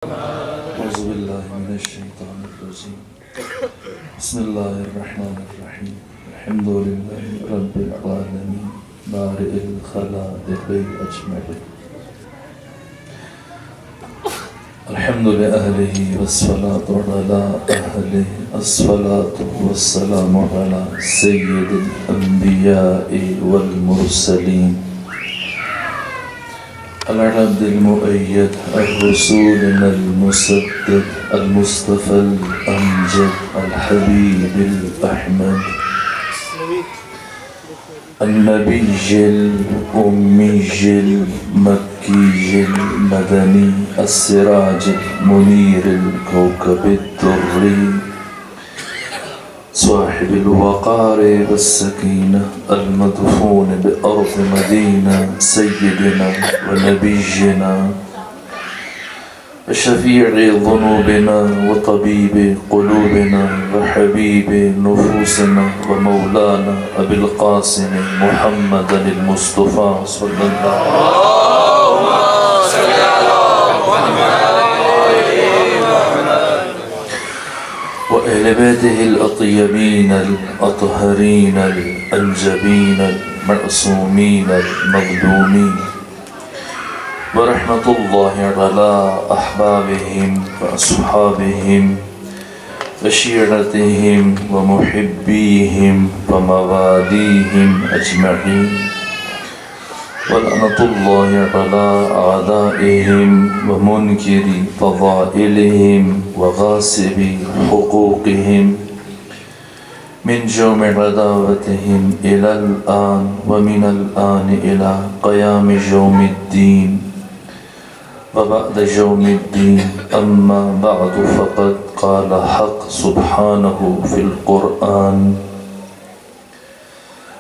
أعوذ بالله من الشيطان الرجيم. بسم الله الرحمن الرحيم. الحمد لله رب العالمين بارئ الخلائق أجمعين. الحمد لأهله والصلاة على أهله الصلاة والسلام على سيد الأنبياء والمرسلين العبد المؤيد الرسول المسدد المصطفى الأمجد الحبيب الأحمد النبي الأمي المكي المدني السراج المنير الكوكب الدري صاحب الوقار والسكينة المدفون بأرض مدينة سيدنا ونبينا وشفيع ذنوبنا وطبيب قلوبنا وحبيب نفوسنا ومولانا أبي القاسم محمد المصطفى صلى الله عليه وسلم وأهل بيته الأطيبين الأطهرين الأنجبين المعصومين المظلومين ورحمة الله على أحبابهم وأصحابهم وشيعتهم ومحبيهم ومواليهم أجمعين ولعنة الله على أعدائهم ومنكر فضائلهم وغاصب حقوقهم من جوم عداوتهم إلى الآن ومن الآن إلى قيام يوم الدين وبعد يوم الدين أما بعد فقد قال حق سبحانه في القرآن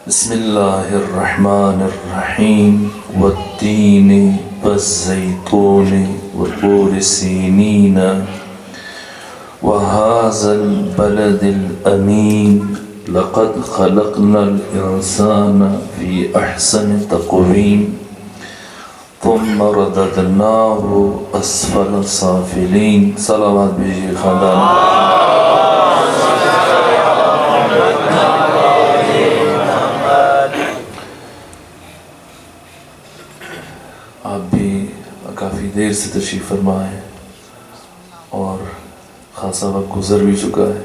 بسم الله الرحمن الرحيم والتين والزيتون وطور سينين وهذا البلد الأمين لقد خلقنا الإنسان في أحسن تقويم ثم رددناه أسفل سافلين صلوات بجي خدام آپ بھی کافی دیر سے تشریف فرما ہے اور خاصا وقت گزر بھی چکا ہے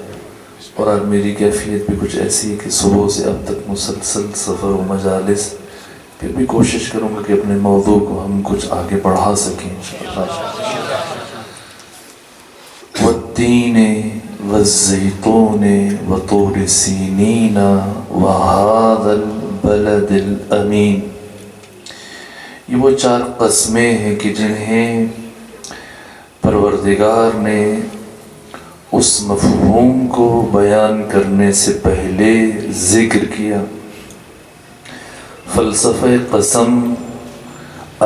اور آج میری کیفیت بھی کچھ ایسی ہے کہ صبح سے اب تک مسلسل سفر و مجالس پھر بھی کوشش کروں گا کہ اپنے موضوع کو ہم کچھ آگے بڑھا سکیں انشاءاللہ. والتین والزیتون وطور سینین وهذا البلد الامین. یہ وہ چار قسمیں ہیں کہ جنہیں پروردگار نے اس مفہوم کو بیان کرنے سے پہلے ذکر کیا. فلسفہ قسم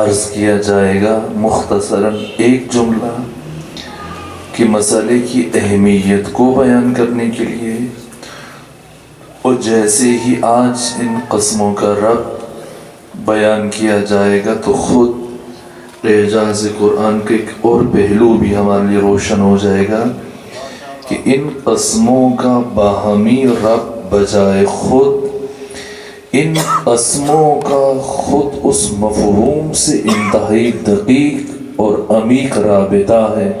عرض کیا جائے گا مختصراً ایک جملہ کہ مسئلے کی اہمیت کو بیان کرنے کے لیے، اور جیسے ہی آج ان قسموں کا رب بیان کیا جائے گا تو خود اعجاز قرآن کے ایک اور پہلو بھی ہمارے لیے روشن ہو جائے گا کہ ان قسموں کا باہمی رب بجائے خود ان قسموں کا خود اس مفہوم سے انتہائی دقیق اور عمیق رابطہ ہے.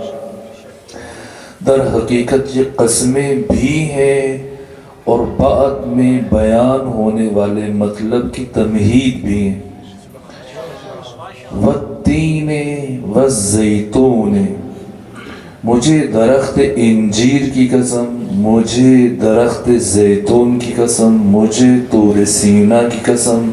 در حقیقت یہ قسمیں بھی ہیں اور بعد میں بیان ہونے والے مطلب کی تمہید بھی ہیں. والتین والزیتون، مجھے درخت انجیر کی قسم، مجھے درخت زیتون کی قسم، مجھے طور سینا کی قسم،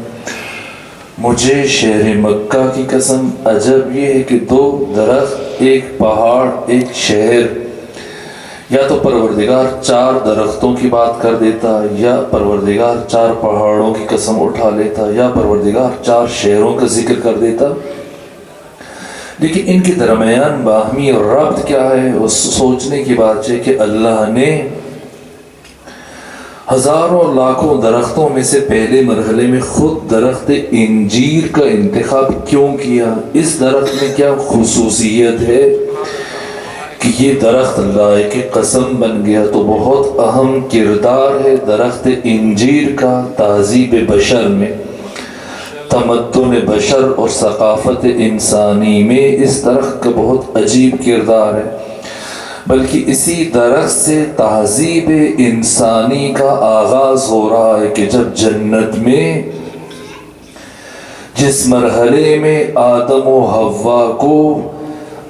مجھے شہر مکہ کی قسم. عجب یہ ہے کہ دو درخت، ایک پہاڑ ایک شہر، یا تو پروردگار چار درختوں کی بات کر دیتا، یا پروردگار چار پہاڑوں کی قسم اٹھا لیتا، یا پروردگار چار شہروں کا ذکر کر دیتا. لیکن ان کے درمیان باہمی ربط کیا ہے؟ وہ سوچنے کی بات ہے کہ اللہ نے ہزاروں لاکھوں درختوں میں سے پہلے مرحلے میں خود درخت انجیر کا انتخاب کیوں کیا؟ اس درخت میں کیا خصوصیت ہے یہ درخت لائق قسم بن گیا تو بہت اہم کردار ہے درخت انجیر کا تہذیب بشر میں، تمدن بشر اور ثقافت انسانی میں اس درخت کا بہت عجیب کردار ہے۔ بلکہ اسی درخت سے تہذیب انسانی کا آغاز ہو رہا ہے کہ جب جنت میں جس مرحلے میں آدم و حوا کو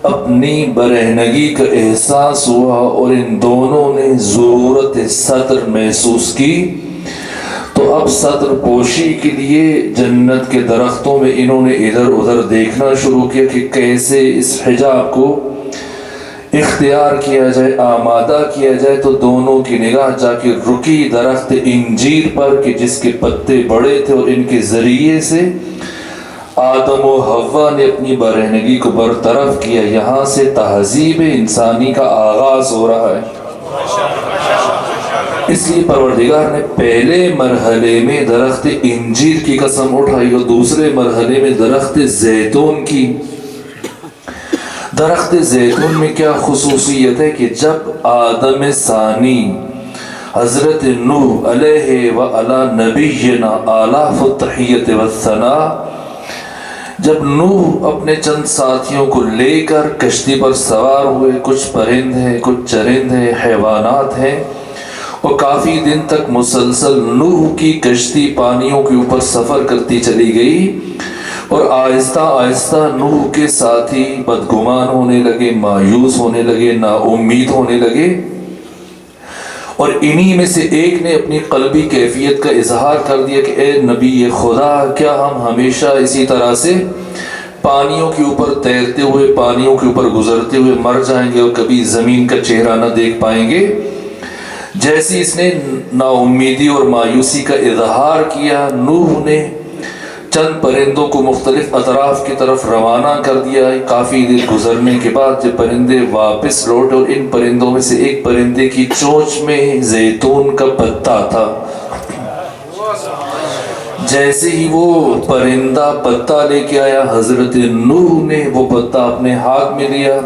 اپنی برہنگی کا احساس ہوا اور ان دونوں نے ضرورت سطر محسوس کی، تو اب سطر پوشی کے لیے جنت کے درختوں میں انہوں نے ادھر ادھر دیکھنا شروع کیا کہ کیسے اس حجاب کو اختیار کیا جائے، آمادہ کیا جائے۔ تو دونوں کی نگاہ جا کے رکی درخت انجیر پر کہ جس کے پتے بڑے تھے اور ان کے ذریعے سے آدم و حوا نے اپنی برہنگی کو برطرف کیا۔ یہاں سے تہذیب انسانی کا آغاز ہو رہا ہے۔ اس لیے پروردگار نے پہلے مرحلے میں درخت انجیر کی قسم اٹھائی اور دوسرے مرحلے میں درخت زیتون کی۔ درخت زیتون میں کیا خصوصیت ہے کہ جب آدم ثانی حضرت نوح علیہ وعلی نبینا آلاف التحیت والثناء، جب نوح اپنے چند ساتھیوں کو لے کر کشتی پر سوار ہوئے، کچھ پرند ہیں، کچھ چرند ہیں، حیوانات ہیں، اور کافی دن تک مسلسل نوح کی کشتی پانیوں کے اوپر سفر کرتی چلی گئی، اور آہستہ آہستہ نوح کے ساتھی بدگمان ہونے لگے، مایوس ہونے لگے، نا امید ہونے لگے، اور انہی میں سے ایک نے اپنی قلبی کیفیت کا اظہار کر دیا کہ اے نبی خدا، کیا ہم ہمیشہ اسی طرح سے پانیوں کے اوپر تیرتے ہوئے، پانیوں کے اوپر گزرتے ہوئے مر جائیں گے اور کبھی زمین کا چہرہ نہ دیکھ پائیں گے؟ جیسی اس نے نا امیدی اور مایوسی کا اظہار کیا، نوح نے چند پرندوں کو مختلف اطراف کی طرف روانہ کر دیا۔ کافی دیر گزرنے کے بعد جب پرندے واپس لوٹے اور ان پرندوں میں سے ایک پرندے کی چونچ میں زیتون کا پتا تھا، جیسے ہی وہ پرندہ پتا لے کے آیا، حضرت نوح نے وہ پتا اپنے ہاتھ میں لیا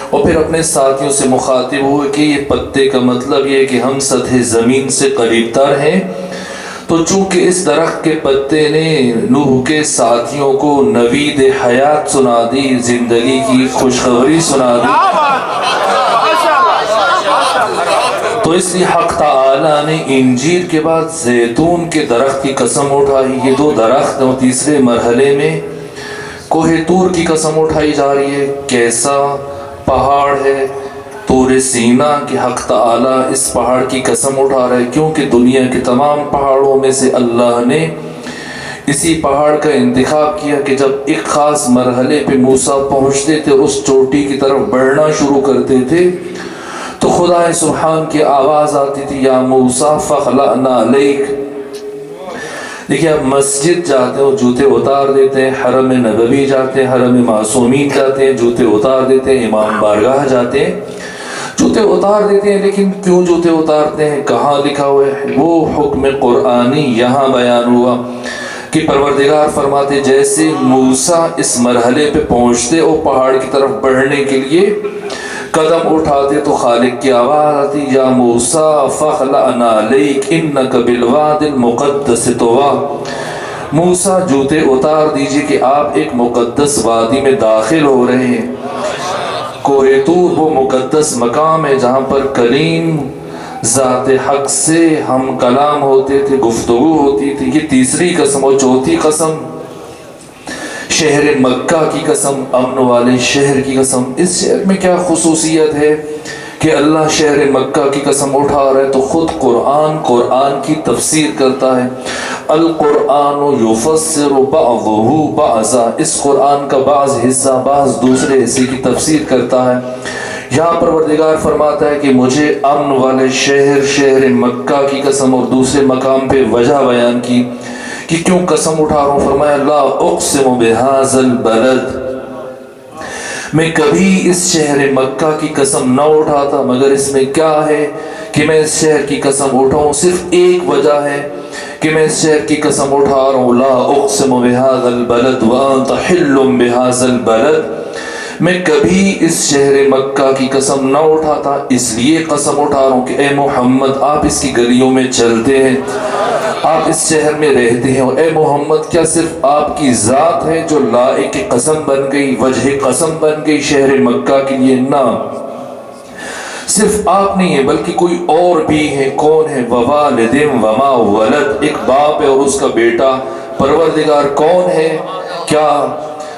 اور پھر اپنے ساتھیوں سے مخاطب ہوئے کہ یہ پتے کا مطلب یہ ہے کہ ہم سطح زمین سے قریب تر ہیں۔ تو چونکہ اس درخت کے پتے نے نوح کے ساتھیوں کو نوید حیات سنا دی، زندگی کی خوشخبری سنا دی، تو اس لیے حق تعالی نے انجیر کے بعد زیتون کے درخت کی قسم اٹھائی۔ یہ دو درخت اور تیسرے مرحلے میں کوہ طور کی قسم اٹھائی جا رہی ہے۔ کیسا پہاڑ ہے طور سینا کہ حق تعالی اس پہاڑ کی قسم اٹھا رہا ہے، کیونکہ دنیا کے تمام پہاڑوں میں سے اللہ نے اسی پہاڑ کا انتخاب کیا کہ جب ایک خاص مرحلے پہ موسیٰ پہنچتے تھے، اس چوٹی کی طرف بڑھنا شروع کرتے تھے، تو خدا سبحان کی آواز آتی تھی، یا موسیٰ فخلعنا علیک۔ دیکھیں آپ مسجد جاتے ہو جوتے اتار دیتے ہیں، حرم نبوی جاتے ہیں، حرم معصومین جاتے ہیں جوتے اتار دیتے ہیں، امام بارگاہ جاتے ہیں جوتے اتار دیتے ہیں، لیکن کیوں جوتے اتارتے ہیں؟ کہاں لکھا ہوا ہے؟ وہ حکم قرآنی یہاں بیان ہوا کہ پروردگار فرماتے جیسے موسیٰ اس مرحلے پہ پہنچتے اور پہاڑ کی طرف بڑھنے کے لیے قدم اٹھاتے تو خالق کی آواز آتی، یا موسیٰ فخلعنا علیک انک بالواد المقدس طویٰ، موسیٰ جوتے اتار دیجئے کہ آپ ایک مقدس وادی میں داخل ہو رہے ہیں۔ کوہ طور وہ مقدس مقام ہے جہاں پر کلیم ذات حق سے ہم کلام ہوتے تھے، گفتگو ہوتی تھی۔ یہ تیسری قسم۔ اور چوتھی قسم شہر مکہ کی قسم، امن والے شہر کی قسم۔ اس شہر میں کیا خصوصیت ہے کہ اللہ شہر مکہ کی قسم اٹھا رہا ہے؟ تو خود قرآن کی تفسیر کرتا ہے، القرآن یفسر بعضہ بعضا، اس قرآن کا بعض حصہ بعض دوسرے حصے کی تفسیر کرتا ہے۔ یہاں پروردگار فرماتا ہے کہ مجھے امن والے شہر مکہ کی قسم، اور دوسرے مقام پہ وجہ بیان کی کہ کیوں قسم اٹھا رہا ہوں۔ فرمایا لا اقسم بہذا البلد، میں کبھی اس شہر مکہ کی قسم نہ اٹھاتا، مگر اس میں کیا ہے کہ میں اس شہر کی قسم اٹھاؤں؟ صرف ایک وجہ ہے کہ میں اس شہر کی قسم اٹھا رہا ہوں، لا اقسم بہذا البلد وانت حل بہذا البلد، میں کبھی اس شہر مکہ کی قسم نہ اٹھاتا، اس لیے قسم اٹھا رہا ہوں کہ اے محمد آپ اس کی گلیوں میں چلتے ہیں، آپ اس شہر میں رہتے ہیں، اور اے محمد کیا صرف آپ کی ذات ہے جو لائق قسم بن گئی، وجہ قسم بن گئی شہر مکہ کے لیے؟ نہ، صرف آپ نہیں ہے بلکہ کوئی اور بھی ہے۔ کون ہے؟ ووالد وما ولد، ایک باپ ہے اور اس کا بیٹا۔ پروردگار کون ہے؟ کیا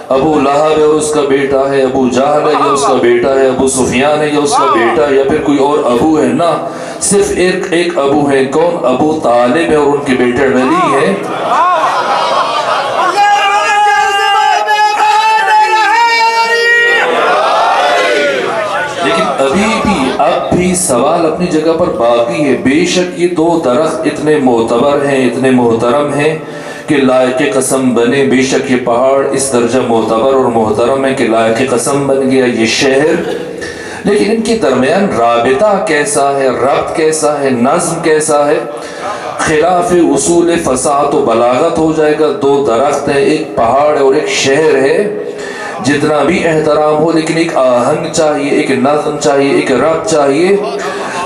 ابو لہب ہے اور اس کا بیٹا ہے، ابو جہل ہے یا اس کا بیٹا ہے، ابو سفیان ہے یا اس کا بیٹا ہے، یا پھر کوئی اور ابو ہے؟ نہ، صرف ایک ابو ہے۔ کون؟ ابو طالب ہے اور ان کے بیٹے علی ہے۔ لیکن اب بھی سوال اپنی جگہ پر باقی ہے۔ بے شک یہ دو درخت اتنے معتبر ہیں، اتنے محترم ہیں کہ لائق قسم بنے۔ بے شک یہ پہاڑ اس درجہ معتبر اور محترم ہے کہ لائق قسم بن گیا یہ شہر، لیکن ان کے درمیان رابطہ کیسا ہے، ربط کیسا ہے، نظم کیسا ہے؟ خلاف اصول فصاحت و بلاغت ہو جائے گا۔ دو درخت ہیں، ایک پہاڑ ہے اور ایک شہر ہے، جتنا بھی احترام ہو لیکن ایک آہنگ چاہیے، ایک نظم چاہیے، ایک ربط چاہیے۔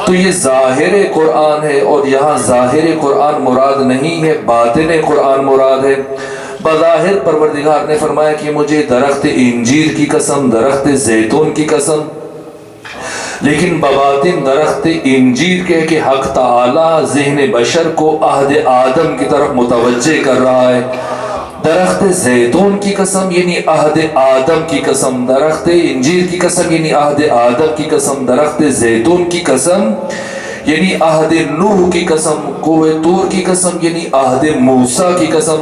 تو یہ ظاہر قرآن ہے، اور یہاں ظاہر قرآن مراد نہیں ہے، باطن قرآن مراد ہے۔ بظاہر پروردگار نے فرمایا کہ مجھے درخت انجیر کی قسم، درخت زیتون کی قسم، لیکن بباطن درخت انجیر کہہ کے حق تعالی ذہن بشر کو عہد آدم کی طرف متوجہ کر رہا ہے۔ درخت زیتون کی قسم یعنی عہد آدم کی قسم، درخت انجیر کی قسم یعنی عہد آدم کی قسم، درخت زیتون کی قسم یعنی عہد نوح کی قسم، کوہ طور کی قسم یعنی عہد موسیٰ کی قسم،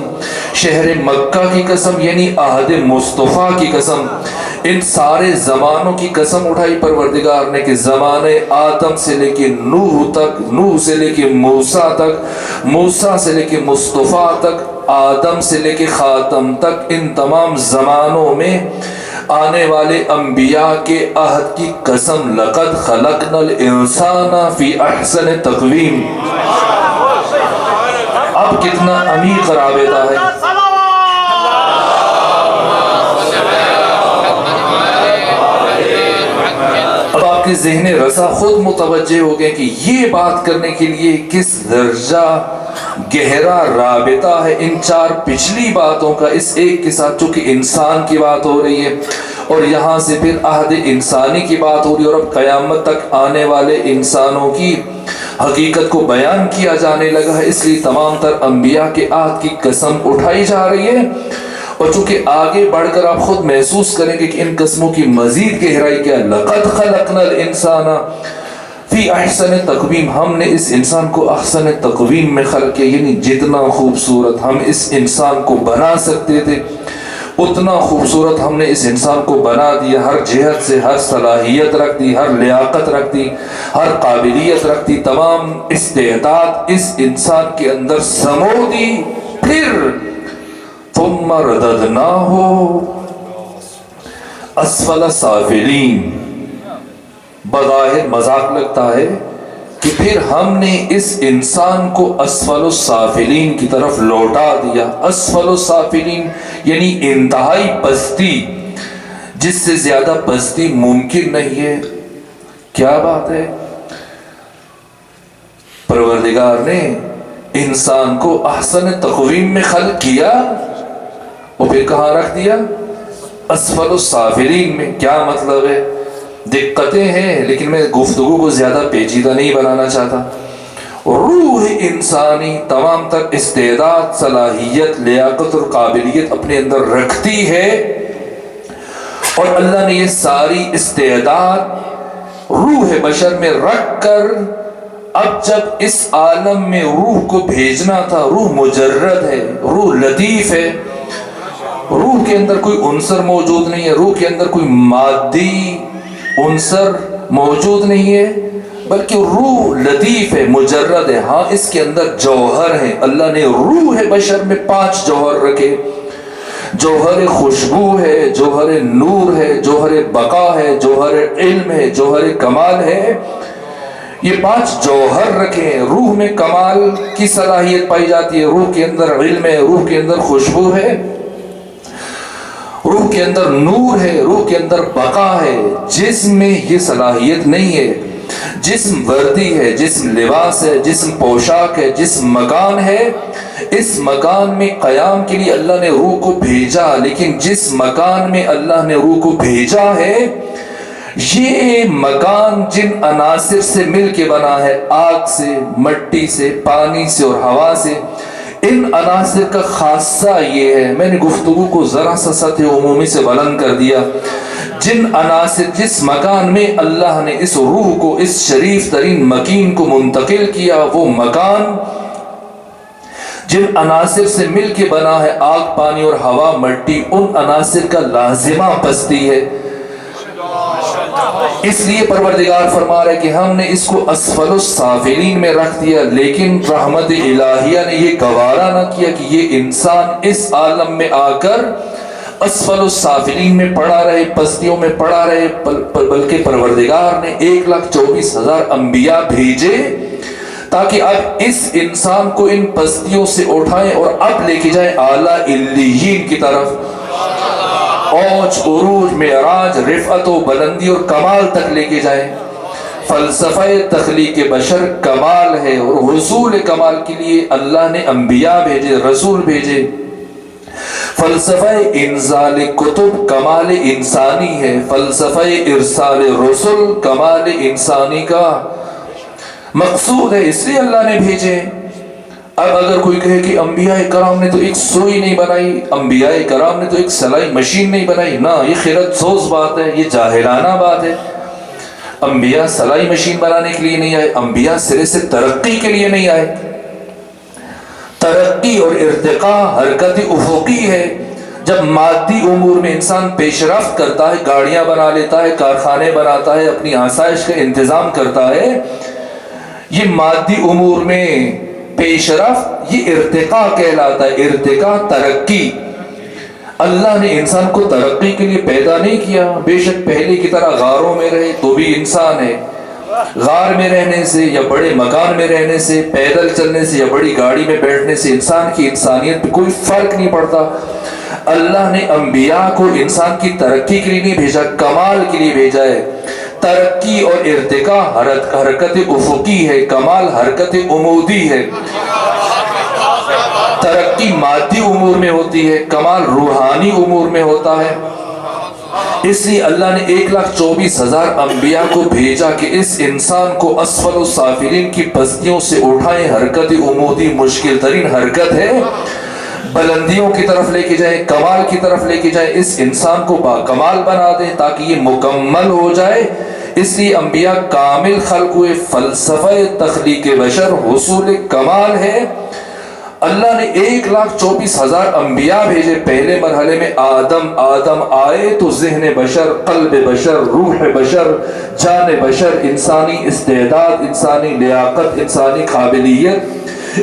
شہر مکہ کی قسم یعنی عہد مصطفیٰ کی قسم۔ ان سارے زمانوں کی قسم اٹھائی پروردگار نے کہ زمانے آدم سے لے کے نوح تک، نوح سے لے کے موسیٰ تک، موسیٰ سے لے کے مصطفیٰ تک، آدم سے لے کے خاتم تک، ان تمام زمانوں میں آنے والے انبیاء کے عہد کی قسم، لقد خلقنا الانسان فی احسن تقویم۔ اب کتنا عمیق رابطہ ہے۔ اب آپ کے ذہن رسا خود متوجہ ہو گئے کہ یہ بات کرنے کے لیے کس درجہ گہرا رابطہ ہے ان چار پچھلی باتوں کا اس ایک کے ساتھ، چونکہ انسان کی بات ہو رہی ہے اور یہاں سے پھر عہد انسانی کی بات ہو رہی ہے، اور اب قیامت تک آنے والے انسانوں کی حقیقت کو بیان کیا جانے لگا ہے، اس لیے تمام تر انبیاء کے عہد کی قسم اٹھائی جا رہی ہے۔ اور چونکہ آگے بڑھ کر آپ خود محسوس کریں گے کہ ان قسموں کی مزید گہرائی کیا ہے۔ لقد خلقنا الانسان فی احسن تقویم، ہم نے اس انسان کو احسن تقویم میں خلق کیا، یعنی جتنا خوبصورت ہم اس انسان کو بنا سکتے تھے اتنا خوبصورت ہم نے اس انسان کو بنا دیا، ہر جہت سے ہر صلاحیت رکھ دی، ہر لیاقت رکھ دی، ہر قابلیت رکھ دی، تمام استعداد اس انسان کے اندر سمو دی۔ پھر ثم رددناہ اسفل سافلین، بظاہر مذاق لگتا ہے کہ پھر ہم نے اس انسان کو اسفل السافلین کی طرف لوٹا دیا۔ اسفل السافلین یعنی انتہائی پستی، جس سے زیادہ پستی ممکن نہیں ہے۔ کیا بات ہے، پروردگار نے انسان کو احسن تقویم میں خلق کیا اور پھر کہاں رکھ دیا؟ اسفل السافلین میں۔ کیا مطلب ہے؟ دقتیں ہیں لیکن میں گفتگو کو زیادہ پیچیدہ نہیں بنانا چاہتا۔ روح انسانی تمام تر استعداد، صلاحیت، لیاقت اور قابلیت اپنے اندر رکھتی ہے، اور اللہ نے یہ ساری استعداد روح بشر میں رکھ کر اب جب اس عالم میں روح کو بھیجنا تھا، روح مجرد ہے، روح لطیف ہے، روح کے اندر کوئی عنصر موجود نہیں ہے، روح کے اندر کوئی مادی عنصر موجود نہیں ہے، بلکہ روح لطیف ہے، مجرد ہے۔ ہاں اس کے اندر جوہر ہے، اللہ نے روح بشر میں 5 جوہر رکھے۔ جوہر خوشبو ہے، جوہر نور ہے، جوہر بقا ہے، جوہر علم ہے، جوہر کمال ہے۔ یہ 5 جوہر رکھے ہیں۔ روح میں کمال کی صلاحیت پائی جاتی ہے، روح کے اندر علم ہے، روح کے اندر خوشبو ہے، روح کے اندر نور ہے، روح کے اندر بقا ہے، جسم میں یہ صلاحیت نہیں ہے۔ جسم وردی ہے، جسم لباس ہے، جسم پوشاک ہے، جسم مکان ہے، اس مکان میں قیام کے لیے اللہ نے روح کو بھیجا، لیکن جس مکان میں اللہ نے روح کو بھیجا ہے یہ مکان جن عناصر سے مل کے بنا ہے، آگ سے، مٹی سے، پانی سے اور ہوا سے، ان عناصر کا خاصہ یہ ہے، میں نے گفتگو کو ذرا سا سطح عمومی سے بلند کر دیا، جن عناصر، جس مکان میں اللہ نے اس روح کو، اس شریف ترین مکین کو منتقل کیا، وہ مکان جن عناصر سے مل کے بنا ہے، آگ، پانی اور ہوا، مٹی، ان عناصر کا لازمہ پستی ہے۔ اس لیے پروردگار فرما رہے کہ ہم نے اس کو اسفل السافلین میں رکھ دیا، لیکن رحمت الہیہ نے یہ گوارا نہ کیا کہ یہ انسان اس عالم میں آ کر اسفل السافلین میں پڑا رہے، پستیوں میں پڑا رہے، بلکہ پروردگار نے 1,24,000 انبیاء بھیجے تاکہ اب اس انسان کو ان پستیوں سے اٹھائیں اور اب لے کے جائیں اعلیٰ علیین کی طرف، اوج، عروج، معراج، رفعت و بلندی اور کمال تک لے کے جائیں۔ فلسفہ تخلیق بشر کمال ہے، اور حصول کمال کے لیے اللہ نے انبیاء بھیجے، رسول بھیجے۔ فلسفہ انزال کتب کمال انسانی ہے، فلسفہ ارسال رسل کمال انسانی کا مقصود ہے، اس لیے اللہ نے بھیجے۔ اب اگر کوئی کہے کہ انبیاء کرام نے تو ایک سوئی نہیں بنائی، انبیاء کرام نے تو ایک سلائی مشین نہیں بنائی، نہ، یہ خیرت سوز بات ہے، یہ جاہلانہ بات ہے۔ انبیاء سلائی مشین بنانے کے لیے نہیں آئے، انبیاء سرے سے ترقی کے لیے نہیں آئے۔ ترقی اور ارتقاء حرکت افقی ہے، جب مادی امور میں انسان پیش رفت کرتا ہے، گاڑیاں بنا لیتا ہے، کارخانے بناتا ہے، اپنی آسائش کا انتظام کرتا ہے، یہ مادی امور میں پیش رفت، یہ ارتقاء کہلاتا ہے، ارتقاء، ترقی۔ اللہ نے انسان کو ترقی کے لیے پیدا نہیں کیا، بے شک پہلے کی طرح غاروں میں رہے تو بھی انسان ہے، غار میں رہنے سے یا بڑے مکان میں رہنے سے، پیدل چلنے سے یا بڑی گاڑی میں بیٹھنے سے انسان کی انسانیت پہ کوئی فرق نہیں پڑتا۔ اللہ نے انبیاء کو انسان کی ترقی کے لیے نہیں بھیجا، کمال کے لیے بھیجا ہے۔ ترقی اور ارتقاء حرکت افقی ہے، کمال حرکت عمودی ہے۔ ترقی مادی امور میں ہوتی ہے، کمال روحانی امور میں ہوتا ہے۔ اس لیے اللہ نے 1,24,000 انبیاء کو بھیجا کہ اس انسان کو اسفل السافلین کی پستیوں سے اٹھائیں۔ حرکت عمودی مشکل ترین حرکت ہے، بلندیوں کی طرف لے کے جائیں، کمال کی طرف لے کے جائیں، اس انسان کو باکمال بنا دیں تاکہ یہ مکمل ہو جائے۔ اس لیے انبیاء کامل خلق ہوئے، فلسفہ تخلیق بشر حصول کمال ہے۔ اللہ نے 1,24,000 انبیاء بھیجے۔ پہلے مرحلے میں آدم آئے تو ذہن بشر، قلب بشر، روح بشر، جان بشر، انسانی استعداد، انسانی لیاقت، انسانی قابلیت،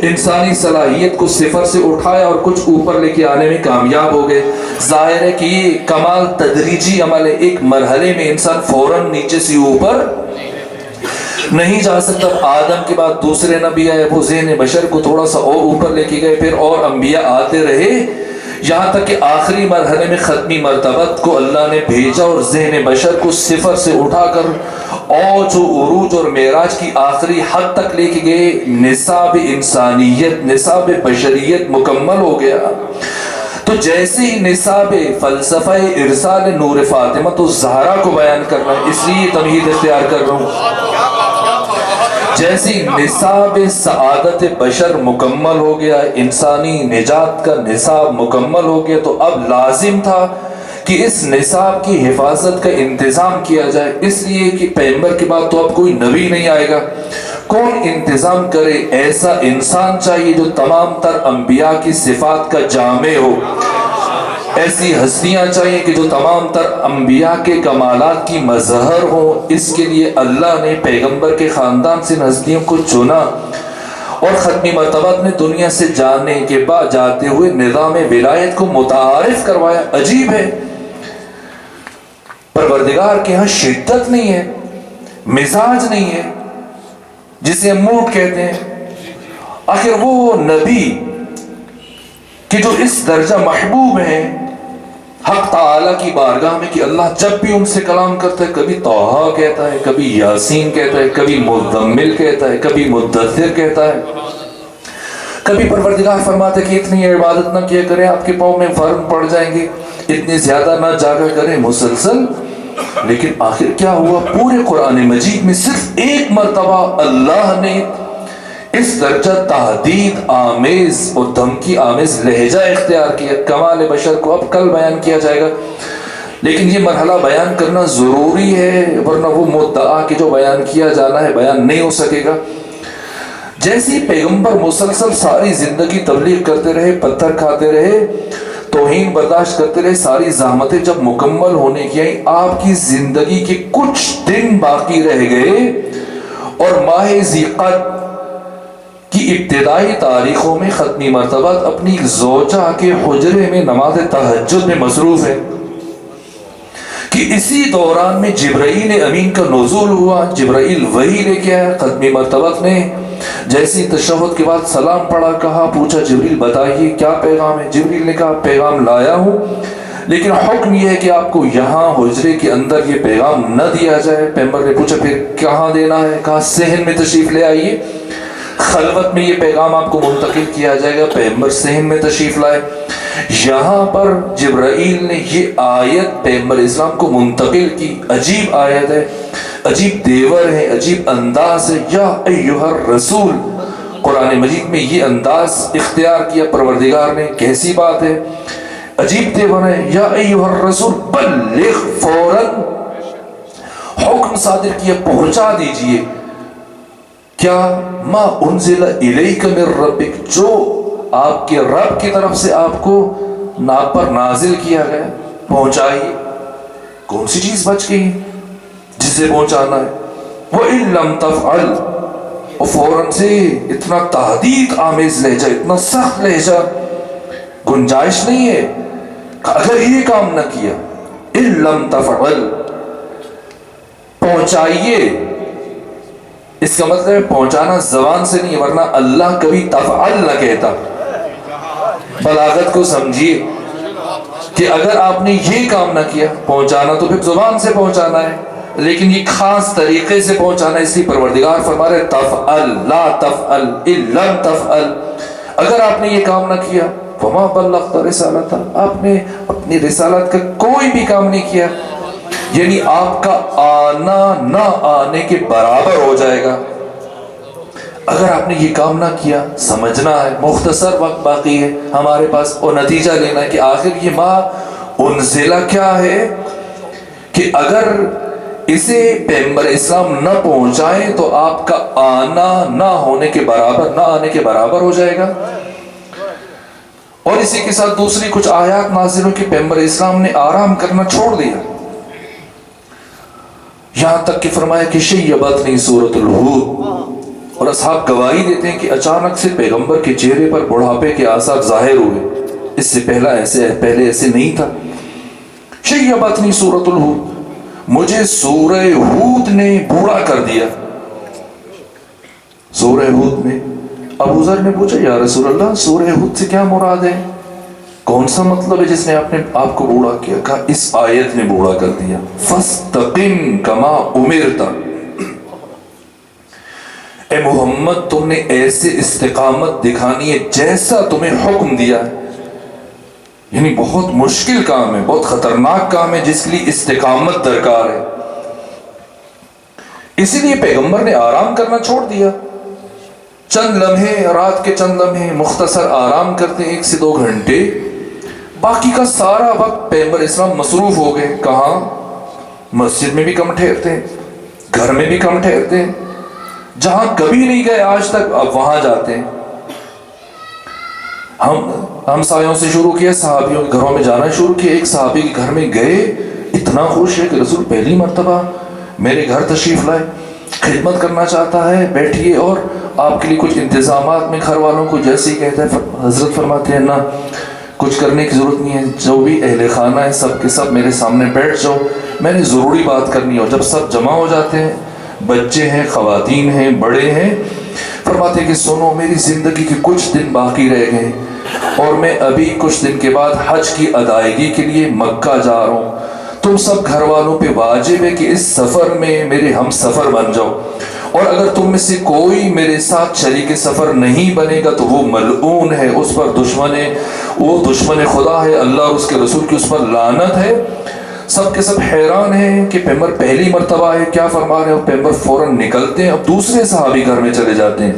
انسانی صلاحیت کو صفر سے اٹھایا اور کچھ اوپر لے کے آنے میں کامیاب ہو گئے۔ ظاہر ہے کہ یہ کمال تدریجی عمل ہے، ایک مرحلے میں انسان فوراً نیچے سے اوپر نہیں جا سکتا۔ آدم کے بعد دوسرے نبی آئے، وہ ذہن بشر کو تھوڑا سا اور اوپر لے کے گئے، پھر اور انبیاء آتے رہے، یہاں تک کہ آخری مرحلے میں ختمی مرتبت کو اللہ نے بھیجا اور ذہن بشر کو صفر سے اٹھا کر اوج و عروج اور معراج کی آخری حد تک لے کے گئے۔ نصاب انسانیت، نصاب بشریت مکمل ہو گیا۔ تو جیسے ہی نصاب فلسفہ ارسال نور فاطمہ تو زہرا کو بیان کرنا ہے، اس لیے تمہید اختیار کر رہا ہوں۔ جیسی نصاب سعادت بشر مکمل ہو گیا، انسانی نجات کا نصاب مکمل ہو گیا، تو اب لازم تھا کہ اس نصاب کی حفاظت کا انتظام کیا جائے۔ اس لیے کہ پیغمبر کے بعد تو اب کوئی نبی نہیں آئے گا، کون انتظام کرے؟ ایسا انسان چاہیے جو تمام تر انبیاء کی صفات کا جامع ہو، ایسی ہستیاں چاہیے کہ جو تمام تر انبیاء کے کمالات کی مظہر ہو۔ اس کے لیے اللہ نے پیغمبر کے خاندان سے ہستیوں کو چنا اور ختمی مرتبت میں دنیا سے جانے کے بعد جاتے ہوئے نظام ولایت کو متعارف کروایا۔ عجیب ہے، پروردگار کے ہاں شدت نہیں ہے، مزاج نہیں ہے، جسے موڈ کہتے ہیں۔ آخر وہ نبی کہ جو اس درجہ محبوب ہیں، حق تعالیٰ کی بارگاہ میں کہ اللہ جب بھی ان سے کلام کرتا ہے، کبھی طٰہٰ کہتا ہے، کبھی یاسین کہتا ہے، کبھی مزمل کہتا ہے، کبھی مدثر کہتا ہے، کبھی پروردگار فرماتا ہے کہ اتنی عبادت نہ کیا کریں، آپ کے پاؤں میں ورم پڑ جائیں گے، اتنی زیادہ نہ جاگا کریں مسلسل. لیکن آخر کیا ہوا؟ پورے قرآن مجید میں صرف ایک مرتبہ اللہ نے اس درجہ تحدید آمیز اور دھمکی آمیز لہجہ اختیار کیا. کمال بشر کو اب کل بیان کیا جائے گا، لیکن یہ مرحلہ بیان کرنا ضروری ہے، ورنہ وہ مدعا کہ جو بیان کیا جانا ہے بیان نہیں ہو سکے گا. جیسی پیغمبر مسلسل ساری زندگی تبلیغ کرتے رہے، پتھر کھاتے رہے، توہین برداشت کرتے رہے، ساری زحمتیں جب مکمل ہونے کی آئیں، آپ کی زندگی کے کچھ دن باقی رہ گئے اور ماہ ذیقعد کی ابتدائی تاریخوں میں ختمی مرتبہ اپنی زوجہ کے حجرے میں نماز تہجد میں مصروف ہے کہ اسی دوران میں جبرائیل امین کا نزول ہوا. جبرائیل وحی لے کے آیا. ختمی مرتبہ نے جیسی تشہد کے بعد سلام پڑھا، کہا، پوچھا جبرائیل بتائیے کیا پیغام ہے؟ جبرائیل نے کہا پیغام لایا ہوں، لیکن حکم یہ ہے کہ آپ کو یہاں حجرے کے اندر یہ پیغام نہ دیا جائے. پیغمبر نے پوچھا پھر کہاں دینا ہے؟ کہا صحن میں تشریف لے آئیے، خلوت میں یہ پیغام آپ کو منتقل کیا جائے گا. پیغمبر صحن میں تشریف لائے. یہاں پر جبرائیل نے یہ آیت پیغمبر اسلام کو منتقل کی. عجیب آیت ہے، عجیب دیور ہے، عجیب انداز ہے. یا ایھا الرسول، قرآن مجید میں یہ انداز اختیار کیا پروردگار نے. کیسی بات ہے، عجیب دیور ہے. یا ایھا الرسول بلغ، فوراً حکم صادر کیا، پہنچا دیجئے کیا ما انزل الیک من ربک، جو آپ کے رب کی طرف سے آپ کو آپ پر نازل کیا گیا، پہنچائیے. کون سی چیز بچ گئی جسے پہنچانا ہے؟ وَإِن لَمْ تَفْعَلْ، اور فوراً سے اتنا تحدید آمیز لہجہ، اتنا سخت لہجہ، گنجائش نہیں ہے کہ اگر یہ کام نہ کیا، إِن لَمْ تَفْعَلْ، پہنچائیے. اس کا مطلب ہے پہنچانا زبان سے نہیں، ورنہ اللہ کبھی تفعل نہ کہتا. بلاغت کو سمجھیے کہ اگر آپ نے یہ کام نہ کیا، پہنچانا تو پھر زبان سے پہنچانا ہے، لیکن یہ خاص طریقے سے پہنچانا ہے. اس لیے پروردگار فرما رہے تفعل لا تفعل إن لم تفعل، اگر آپ نے یہ کام نہ کیا فما بلغت رسالتہ، آپ نے اپنی رسالت کا کوئی بھی کام نہیں کیا. یعنی آپ کا آنا نہ آنے کے برابر ہو جائے گا اگر آپ نے یہ کام نہ کیا. سمجھنا ہے مختصر وقت باقی ہے ہمارے پاس، اور نتیجہ لینا ہے کہ آخر یہ ما انزلہ کیا ہے، کہ اگر اسے پیغمبر اسلام نہ پہنچائیں تو آپ کا آنا نہ ہونے کے برابر، نہ آنے کے برابر ہو جائے گا. اور اسی کے ساتھ دوسری کچھ آیات نازل ہو کہ پیغمبر اسلام نے آرام کرنا چھوڑ دیا، یہاں تک کہ فرمایا کہ شیبتنی سورۃ الہود، اور اصحاب گواہی دیتے ہیں کہ اچانک سے پیغمبر کے چہرے پر بڑھاپے کے آثار ظاہر ہوئے. اس سے پہلے ایسے نہیں تھا. شیبتنی سورۃ الہود، مجھے سورہ ہود نے بوڑھا کر دیا. سورہ ہود میں ابو ذر نے پوچھا یا رسول اللہ سورہ ہود سے کیا مراد ہے؟ کون سا مطلب ہے جس نے آپ کو بوڑھا کیا؟ کہا اس آیت نے بوڑھا کر دیا. فَاسْتَقِمْ كَمَا أُمِرْتَ، اے محمد تم نے ایسے استقامت دکھانی ہے جیسا تمہیں حکم دیا ہے. یعنی بہت مشکل کام ہے، بہت خطرناک کام ہے جس کے لیے استقامت درکار ہے. اسی لیے پیغمبر نے آرام کرنا چھوڑ دیا. چند لمحے، رات کے چند لمحے مختصر آرام کرتے 1 سے 2 گھنٹے، باقی کا سارا وقت پیغمبر اسلام مصروف ہو گئے. کہاں؟ مسجد میں بھی کم ٹھہرتے ہیں، گھر میں بھی کم ٹھہرتے ہیں، جہاں کبھی نہیں گئے آج تک اب وہاں جاتے ہیں. ہم سایوں سے شروع کیا، صحابیوں کے گھروں میں جانا شروع کیا. ایک صحابی کے گھر میں گئے، اتنا خوش ہے کہ رسول پہلی مرتبہ میرے گھر تشریف لائے، خدمت کرنا چاہتا ہے، بیٹھیے اور آپ کے لیے کچھ انتظامات میں گھر والوں کو جیسے ہی کہتا ہے. حضرت فرماتے ہیں نہ کچھ کرنے کی ضرورت نہیں ہے، جو بھی اہل خانہ ہے سب کے سب میرے سامنے بیٹھ جاؤ، میں نے ضروری بات کرنی ہے. اور جب سب جمع ہو جاتے ہیں، بچے ہیں، خواتین ہیں، بڑے ہیں، فرماتے ہیں کہ سنو میری زندگی کے کچھ دن باقی رہ گئے، اور میں ابھی کچھ دن کے بعد حج کی ادائیگی کے لیے مکہ جا رہا ہوں. تم سب گھر والوں پہ واجب ہے کہ اس سفر میں میرے ہم سفر بن جاؤ، اور اگر تم میں سے کوئی میرے ساتھ شریک سفر نہیں بنے گا تو وہ ملعون ہے، اس پر دشمن ہے، وہ دشمن خدا ہے، اللہ اور اس کے رسول کی اس پر لعنت ہے. سب کے سب حیران ہیں کہ پیغمبر پہلی مرتبہ ہے، کیا فرما رہے ہیں. اور پیغمبر فوراً نکلتے ہیں، اب دوسرے صحابی گھر میں چلے جاتے ہیں،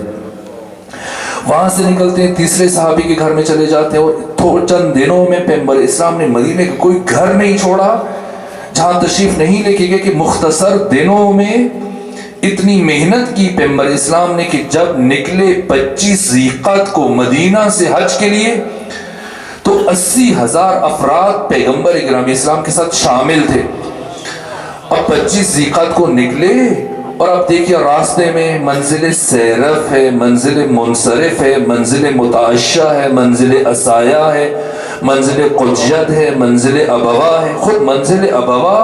وہاں سے نکلتے ہیں تیسرے صحابی کے گھر میں چلے جاتے ہیں. اور چند دنوں میں پیغمبر اسلام نے مدینے کا کوئی گھر نہیں چھوڑا جہاں تشریف نہیں لے کے گئے، کہ مختصر دنوں میں اتنی محنت کی پیغمبر اسلام نے کہ جب نکلے 25 ذیقعت کو مدینہ سے حج کے لیے تو 80,000 افراد پیغمبر اکرام اسلام کے ساتھ شامل تھے. اب 25 ذیقعت کو نکلے اور اب دیکھیے راستے میں منزل سیرف ہے، منزل منصرف ہے، منزل متعشہ ہے، منزل اسایا ہے، منزل قجید ہے، منزل ابوا ہے. خود منزل ابوا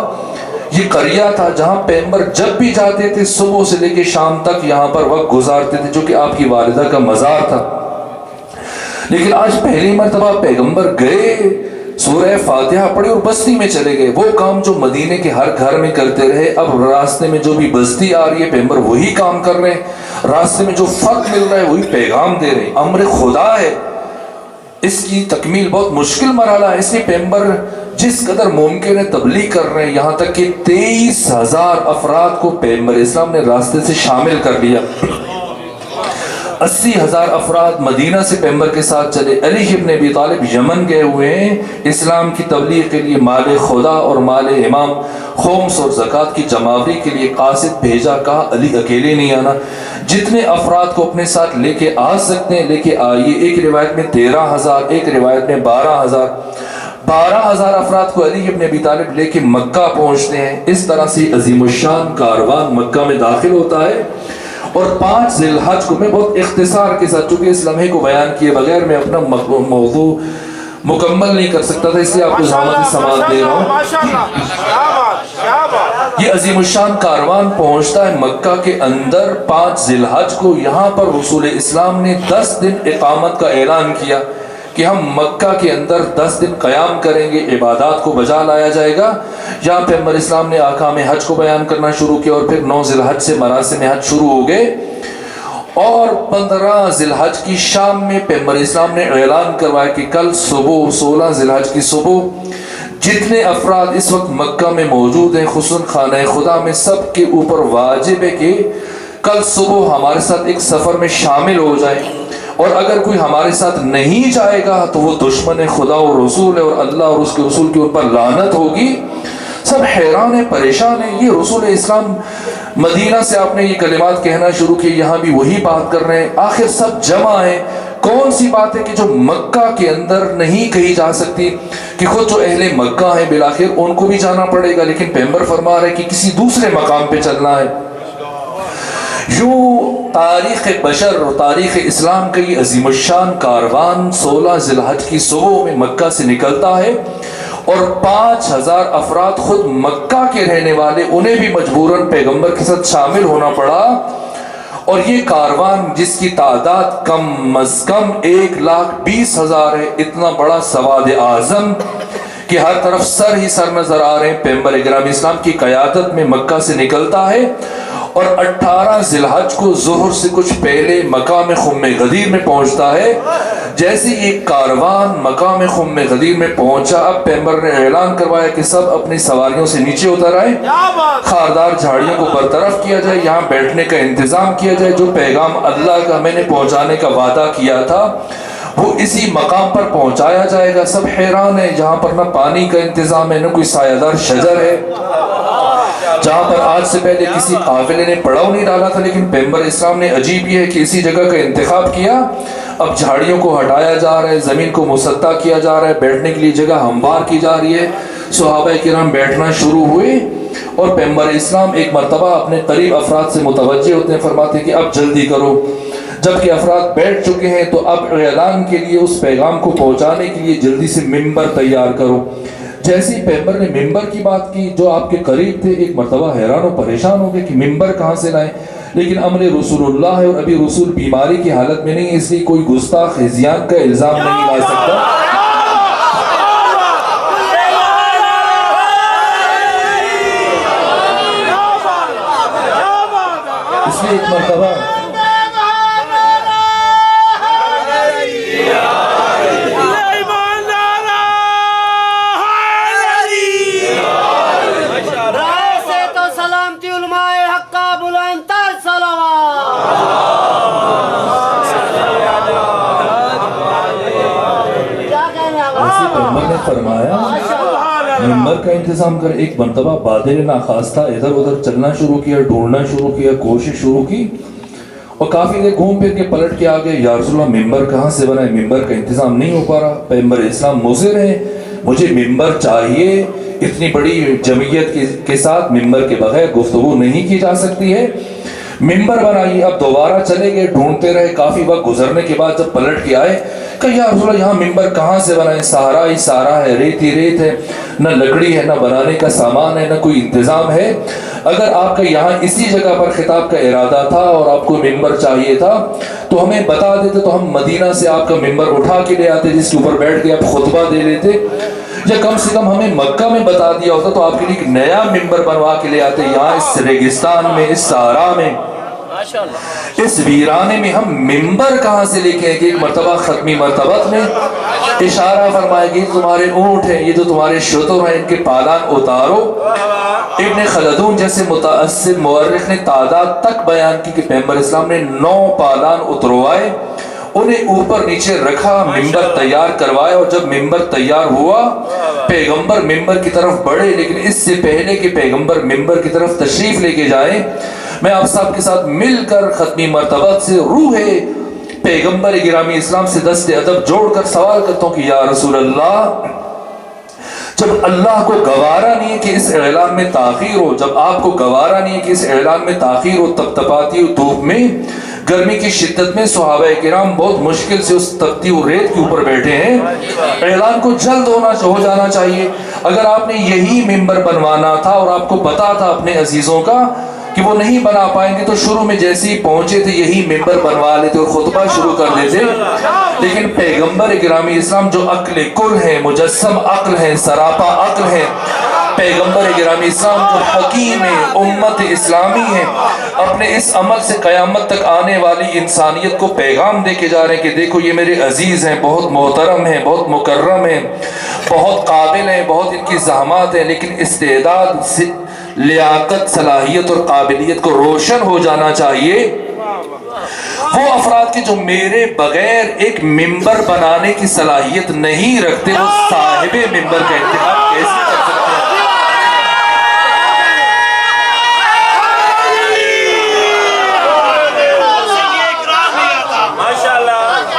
یہ قریہ تھا جہاں پیغمبر جب بھی جاتے تھے صبح سے لے کے شام تک یہاں پر وقت گزارتے تھے، جو کہ آپ کی والدہ کا مزار تھا. لیکن آج پہلی مرتبہ پیغمبر گئے، سورہ فاتحہ پڑھی اور بستی میں چلے گئے. وہ کام جو مدینے کے ہر گھر میں کرتے رہے، اب راستے میں جو بھی بستی آ رہی ہے پیغمبر وہی کام کر رہے ہیں. راستے میں جو فرق مل رہا ہے وہی پیغام دے رہے ہیں. امر خدا ہے، اس کی تکمیل بہت مشکل مرحلہ ہے. اس لیے پیغمبر جس قدر ممکن ہے تبلیغ کر رہے ہیں، یہاں تک کہ 23,000 افراد کو پیغمبر اسلام نے راستے سے شامل کر لیا. 80,000 افراد مدینہ سے پیغمبر کے ساتھ چلے. علی ابن ابی طالب یمن گئے ہوئے ہیں اسلام کی تبلیغ کے لیے. مال خدا اور مال امام، خمس اور زکوٰۃ کی جمعآوری کے لیے قاصد بھیجا، کہا علی اکیلے نہیں آنا، جتنے افراد کو اپنے ساتھ لے کے آ سکتے ہیں لے کے آئیے. ایک روایت میں 13,000، ایک روایت میں 12,000 افراد کو علی ابن ابی طالب لے کے مکہ پہنچتے ہیں. اس طرح سے عظیم الشان کاروان مکہ میں داخل ہوتا ہے. اور 5 ذی الحج کو میں بہت اختصار کے ساتھ، چونکہ اس لمحے کو بیان کیے بغیر میں اپنا موضوع مکمل نہیں کر سکتا تھا، اس لیے آپ کو زحمت سماعت دے رہا ہوں. یہ عظیم الشان کاروان پہنچتا ہے مکہ کے اندر 5 ذی الحج کو. یہاں پر رسول اسلام نے 10 دن اقامت کا اعلان کیا کہ ہم مکہ کے اندر 10 دن قیام کریں گے، عبادات کو بجا لایا جائے گا. یہاں پیغمبر اسلام نے احکام حج کو بیان کرنا شروع کیا، اور پھر 9 ذی الحج سے مراسم حج شروع ہو گئے. اور 15 ذی الحج کی شام میں پیغمبر اسلام نے اعلان کروایا کہ کل صبح 16 ذی الحج کی صبح جتنے افراد اس وقت مکہ میں موجود ہیں، خصوصاً خانہ خدا میں، سب کے اوپر واجب ہے کہ کل صبح ہمارے ساتھ ایک سفر میں شامل ہو جائیں، اور اگر کوئی ہمارے ساتھ نہیں جائے گا تو وہ دشمن خدا اور رسول ہے، اور اللہ اور اس کے رسول کے اوپر لعنت ہوگی. سب حیران ہیں، پریشان ہیں. یہ رسول اسلام مدینہ سے آپ نے یہ کلمات کہنا شروع کیے، یہاں بھی وہی بات کر رہے ہیں. آخر سب جمع ہیں. کون سی بات ہے کہ جو مکہ کے اندر نہیں کہی جا سکتی، کہ خود جو اہل مکہ ہیں بالآخر ان کو بھی جانا پڑے گا، لیکن پیغمبر فرما رہے کہ کسی دوسرے مقام پہ چلنا ہے. یوں تاریخ بشر اور تاریخ اسلام کا یہ عظیم الشان کاروان 16 ذی الحج کی صبح میں مکہ سے نکلتا ہے، اور 5,000 افراد خود مکہ کے رہنے والے، انہیں بھی مجبوراً پیغمبر کے ساتھ شامل ہونا پڑا. اور یہ کاروان جس کی تعداد کم از کم 1,20,000 ہے، اتنا بڑا سواد اعظم کہ ہر طرف سر ہی سر نظر آ رہے ہیں، پیغمبر اکرام اسلام کی قیادت میں مکہ سے نکلتا ہے. اور 18 ذی الحج کو ظہر سے کچھ پہلے مقام خم غدیر میں پہنچتا ہے. جیسے یہ کاروان مقام خم غدیر میں پہنچا، اب پیغمبر نے اعلان کروایا کہ سب اپنی سواریوں سے نیچے اتر آئے، خاردار جھاڑیوں کو برطرف کیا جائے، یہاں بیٹھنے کا انتظام کیا جائے. جو پیغام اللہ کا میں نے پہنچانے کا وعدہ کیا تھا وہ اسی مقام پر پہنچایا جائے گا. سب حیران ہیں، جہاں پر نہ پانی کا انتظام ہے، نہ کوئی سایہ دار شجر ہے، جہاں پر آج سے پہلے کسی قافلے نے پڑاؤ نہیں ڈالا تھا. لیکن پیغمبر اسلام نے عجیب یہ ہے کہ اسی جگہ کا انتخاب کیا. اب جھاڑیوں کو ہٹایا جا رہا ہے، زمین کو مسطح کیا جا رہا ہے، بیٹھنے کے لیے جگہ ہموار کی جا رہی ہے. صحابہ کرام بیٹھنا شروع ہوئے، اور پیغمبر اسلام ایک مرتبہ اپنے قریب افراد سے متوجہ ہوتے ہیں، فرماتے ہیں کہ اب جلدی کرو. جبکہ افراد بیٹھ چکے ہیں تو اب اعلان کے لیے، اس پیغام کو پہنچانے کے لیے جلدی سے ممبر تیار کرو. جیسے ہی پیغمبر نے ممبر کی بات کی، جو آپ کے قریب تھے ایک مرتبہ حیران و پریشان ہو گئے کہ ممبر کہاں سے لائیں. لیکن امر رسول اللہ ہے اور ابھی رسول بیماری کی حالت میں نہیں، اس لیے کوئی گستاخ ہذیان کا الزام نہیں لا سکتا۔ اس لیے ایک مرتبہ پیغمبر نے فرمایا ممبر کا انتظام کر۔ ایک مرتبہ بادل ناخواستہ ادھر ادھر چلنا شروع کیا، ڈھونڈنا شروع کیا، کوشش شروع کی، اور کافی دیر گھوم پھر کے پلٹ کے آگے، یا رسول اللہ ممبر کہاں سے بنائے، ممبر کا انتظام نہیں ہو پا رہا۔ پیغمبر اسلام مصر ہیں مجھے ممبر چاہیے، اتنی بڑی جمعیت کے ساتھ ممبر کے بغیر گفتگو نہیں کی جا سکتی ہے، ممبر بنائیے۔ اب دوبارہ چلے گئے، ڈھونڈتے رہے، کافی وقت گزرنے کے بعد جب پلٹ کے آئے کہ یا رسول اللہ یہاں ممبر کہاں سے بنائے، صحرا ہی صحرا ہے، ریت ہی ریت ہے، نہ لکڑی ہے، نہ بنانے کا سامان ہے، نہ کوئی انتظام ہے۔ اگر آپ کا یہاں اسی جگہ پر خطاب کا ارادہ تھا اور آپ کو ممبر چاہیے تھا تو ہمیں بتا دیتے تو ہم مدینہ سے آپ کا ممبر اٹھا کے لے آتے، جس کے اوپر بیٹھ کے آپ خطبہ دے لیتے، یا کم سے کم ہمیں مکہ میں بتا دیا ہوتا تو آپ کے لیے ایک نیا ممبر بنوا کے لے آتے۔ یہاں اس ریگستان میں، اس صحرا میں، اس ویرانے میں ہم ممبر کہاں سے لے کے آئیں گے؟ ایک مرتبہ ختمی مرتبت میں اشارہ فرمائے گی تمہارے اونٹ ہیں، یہ جو تمہارے شتر ہیں، ان کے پالان اتارو۔ ابن خلدون جیسے متعصب مورخ نے تعداد تک بیان کی کہ پیغمبر اسلام نے 9 پالان اتروائے، انہیں اوپر نیچے رکھا، ممبر تیار کروائے، اور جب ممبر تیار ہوا پیغمبر ممبر کی طرف بڑھے، لیکن اس سے پہلے کہ پیغمبر ممبر کی طرف تشریف لے کے جائیں میں آپ سب کے ساتھ مل کر ختمی مرتبہ سے روح پیغمبر گرامی اسلام سے دست ادب جوڑ کر سوال کرتا ہوں کہ یا رسول اللہ، جب اللہ کو گوارا نہیں ہے کہ اس اعلان میں تاخیر ہو، جب آپ کو گوارا نہیں ہے کہ اس اعلان میں تاخیر ہو، تب تپاتی ہوئی دھوپ میں، گرمی کی شدت میں صحابہ کرام بہت مشکل سے اس تپتی ہوئی ریت کے اوپر بیٹھے ہیں، اعلان کو جلد ہو جانا چاہیے۔ اگر آپ نے یہی ممبر بنوانا تھا اور آپ کو پتا تھا اپنے عزیزوں کا کہ وہ نہیں بنا پائیں گے تو شروع میں جیسے ہی پہنچے تھے یہی ممبر بنوا لیتے اور خطبہ شروع کر دیتے، لیکن پیغمبر گرامی اسلام جو عقل کل ہے، مجسم عقل ہے، سراپا عقل ہے، پیغمبر گرامی اسلام جو حکیم ہے، امت اسلامی ہے، اپنے اس عمل سے قیامت تک آنے والی انسانیت کو پیغام دے کے جا رہے ہیں کہ دیکھو یہ میرے عزیز ہیں، بہت محترم ہیں، بہت مکرم ہیں، بہت قابل ہیں، بہت ان کی زحمات ہیں، لیکن استعداد سے لیاقت، صلاحیت اور قابلیت کو روشن ہو جانا چاہیے۔ وہ افراد کی جو میرے بغیر ایک ممبر بنانے کی صلاحیت نہیں رکھتے، وہ صاحب ممبر کا انتخاب کیسے کر سکتے ہیں؟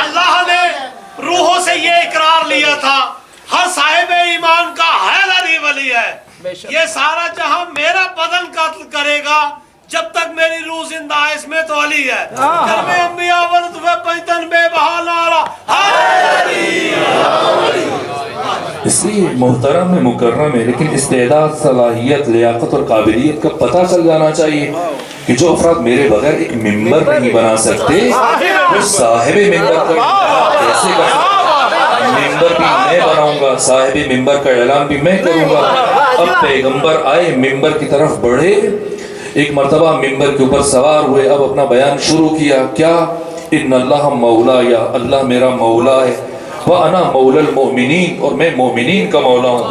اللہ نے روحوں سے یہ اقرار لیا تھا، ہر صاحب ایمان کا حیدری ولی ہے، یہ سارا جہاں میرا بدن قتل کرے گا جب تک میری روح زندہ ہے، اس میں تو علی ہے۔ کرم انبیاء ولطف پنجتن بے بہا نارا حیدری۔ اس لیے محترم ہے، مکرم ہے، لیکن استعداد، صلاحیت، لیاقت اور قابلیت کا پتہ چل جانا چاہیے کہ جو افراد میرے بغیر ایک ممبر نہیں بنا سکتے وہ صاحب ممبر کا انتخاب کیسے کر سکتے؟ ممبر بھی میں بناؤں گا، صاحب ممبر کا اعلان بھی میں کروں گا۔ اب پیغمبر آئے، ممبر کی طرف بڑھے، ایک مرتبہ ممبر کے اوپر سوار ہوئے، اب اپنا بیان شروع کیا، کیا؟ ان اللہ مولا، یا اللہ میرا مولا ہے، وَأَنَا مَوْلَى الْمُؤْمِنِينَ، اور میں مومنین کا مولا ہوں۔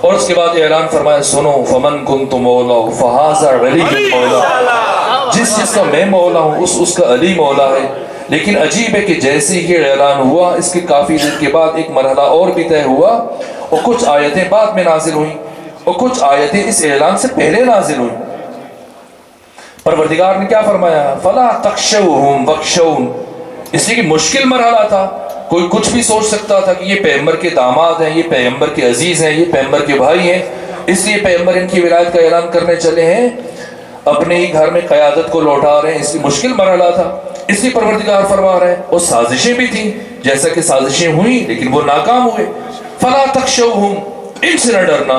اور اس کے بعد اعلان فرمایا سنو، فَمَنْ كُنْتُ مَوْلَهُ فَهَذَا عَلِيٌّ مَوْلَا، جس کا میں مولا ہوں اس کا علی مولا ہے۔ لیکن عجیب ہے کہ جیسے یہ اعلان ہوا اس کے کافی دیر کے بعد ایک مرحلہ اور بھی طے ہوا اور کچھ آیتیں بعد میں نازل ہوئیں اور کچھ آیتیں اس اعلان سے پہلے نازل ہوئیں۔ پروردگار نے کیا فرمایا؟ فَلَا تَخْشَوْهُمْ وَاخْشَوْنِ، اس لیے کہ مشکل مرحلہ تھا، کوئی کچھ بھی سوچ سکتا تھا کہ یہ پیغمبر کے داماد ہیں، یہ پیغمبر کے عزیز ہیں، یہ پیغمبر کے بھائی ہیں، اس لیے پیغمبر ان کی ولایت کا اعلان کرنے چلے ہیں، اپنے ہی گھر میں قیادت کو لوٹا رہے ہیں، اس لیے مشکل مرحلہ تھا، اس لیے پروردگار فرما رہے ہیں۔ اور سازشیں بھی تھیں، جیسا کہ سازشیں ہوئیں لیکن وہ ناکام ہوئے۔ فَلَا تَخْشَوْهُمْ، ان سے نہ ڈرنا،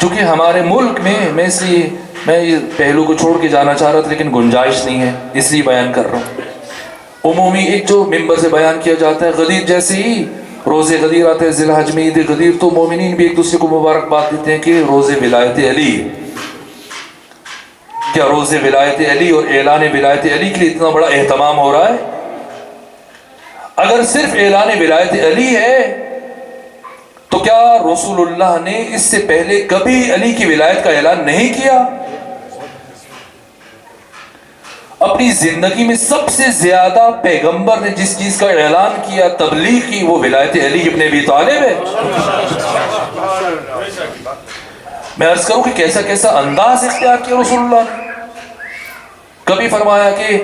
چونکہ ہمارے ملک میں یہ پہلو کو چھوڑ کے جانا چاہ رہا تھا لیکن گنجائش نہیں ہے، اس لیے بیان کر رہا ہوں۔ عمومی ایک جو ممبر سے بیان کیا جاتا ہے، غدیر جیسے ہی روز غدیر آتے ہیں، ذی الحج میں عید غدیر، تو مومنین بھی ایک دوسرے کو مبارکباد دیتے ہیں کہ روز ولایت علی۔ کیا روز ولایت علی اور اعلان ولایت علی کے لیے اتنا بڑا اہتمام ہو رہا ہے؟ اگر صرف اعلان ولایت علی ہے تو کیا رسول اللہ نے اس سے پہلے کبھی علی کی ولایت کا اعلان نہیں کیا؟ اپنی زندگی میں سب سے زیادہ پیغمبر نے جس چیز کا اعلان کیا، تبلیغ کی، وہ ولایت علی ابن ابی طالب ہے۔ میں عرض کروں کہ کیسا کیسا انداز اختیار کیا رسول اللہ نے۔ کبھی فرمایا کہ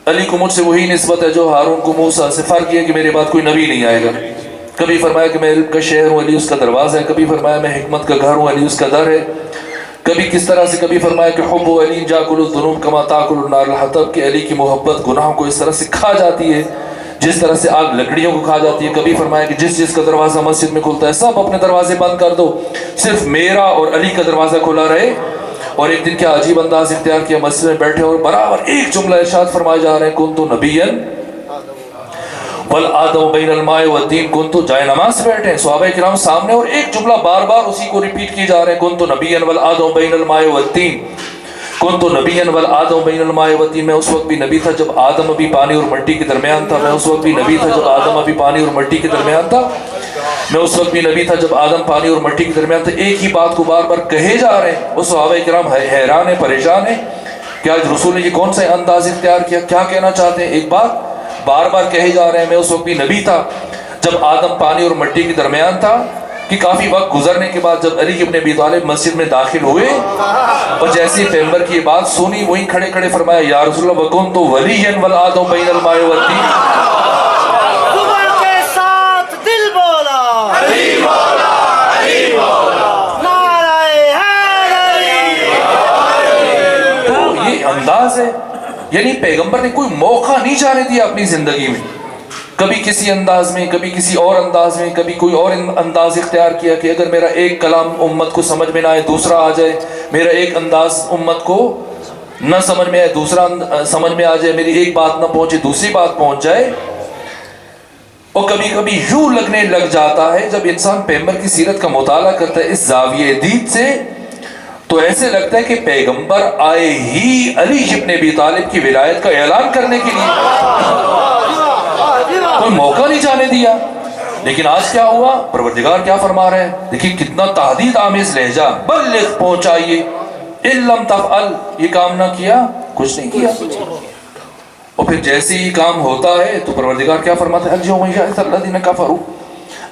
علی کو مجھ سے وہی نسبت ہے جو ہارون کو موسیٰ سے، فرق یہ کہ میرے بعد کوئی نبی نہیں آئے گا۔ کبھی فرمایا کہ میں علم کا شہر ہوں، علی اس کا دروازہ ہے۔ کبھی فرمایا میں حکمت کا گھر ہوں، علی اس کا در ہے۔ کبھی کس طرح سے، کبھی فرمایا کہ حب علی جاکل الذنوب کما تاکل النار الحطب، کہ علی کی محبت گناہوں کو اس طرح سے کھا جاتی ہے جس طرح سے آگ لکڑیوں کو کھا جاتی ہے۔ کبھی فرمایا کہ جس کا دروازہ مسجد میں کھلتا ہے سب اپنے دروازے بند کر دو، صرف میرا اور علی کا دروازہ کھلا رہے۔ اور ایک دن کیا عجیب انداز اختیار کیا، مسجد میں بیٹھے اور برابر ایک جملہ ارشاد فرمائے جا رہے ہیں، کنتو نبیًا والآدم بین الماء والدین، کنتو، جائے نماز سے بیٹھے ہیں صحابہ کرام سامنے اور ایک جملہ بار بار اسی کو ریپیٹ کی جا رہے ہیں، کنتو نبیًا والآدم بین الماء والدین، کنتو نبیًا والآدم بین الماء والدین۔ میں اس وقت بھی نبی تھا جب آدم ابھی پانی اور مٹی کے درمیان تھا، میں اس وقت بھی نبی تھا جب آدم ابھی پانی اور مٹی کے درمیان تھا، میں اس وقت بھی نبی تھا جب آدم پانی اور مٹی کے درمیان تھا۔ ایک ہی بات کو بار بار کہے جا رہے ہیں۔ وہ صحابہ کرام حیران ہیں، پریشان ہیں کہ آج رسول نے یہ کون سا انداز اختیار کیا، کیا کہنا چاہتے ہیں؟ ایک بات بار بار کہے جا رہے ہیں، میں اس وقت بھی نبی تھا جب آدم پانی اور مٹی کے درمیان تھا، کہ کافی وقت گزرنے کے بعد جب علی ابن ابی طالب مسجد میں داخل ہوئے اور جیسے پیغمبر کی بات سنی، وہیں کھڑے کھڑے فرمایا، یا رسول اللہ وَكُنْتُ وَلِيًّا وَالْآدَمُ بَيْنَ الْمَاءِ وَالدِّينِ۔ انداز ہے، یعنی پیغمبر نے کوئی موقع نہیں جانے دیا اپنی زندگی میں، کبھی کسی انداز میں، کبھی کسی اور انداز میں، کبھی کوئی اور انداز اختیار کیا کہ اگر میرا ایک کلام امت کو سمجھ میں نہ آئے دوسرا آ جائے، میرا ایک انداز امت کو نہ سمجھ میں آئے دوسرا سمجھ میں آ جائے، میری ایک بات نہ پہنچے دوسری بات پہنچ جائے۔ اور کبھی کبھی یوں لگنے لگ جاتا ہے جب انسان پیغمبر کی سیرت کا مطالعہ کرتا ہے اس زاویہ دید سے، تو ایسے لگتا ہے کہ پیغمبر آئے ہی علی ابن ابی طالب کی ولایت کا اعلان کرنے کے لیے، کوئی موقع نہیں جانے دیا۔ لیکن آج کیا ہوا، پروردگار کیا فرما رہے ہیں، دیکھیں کتنا تحدید آمیز لہجہ، بلغ پہنچائیے، ان لم تفعل، یہ کام نہ کیا کچھ نہیں کیا۔ اور پھر جیسے ہی کام ہوتا ہے تو پروردگار کیا فرماتا ہے، اليوم یئس الذین کفروا،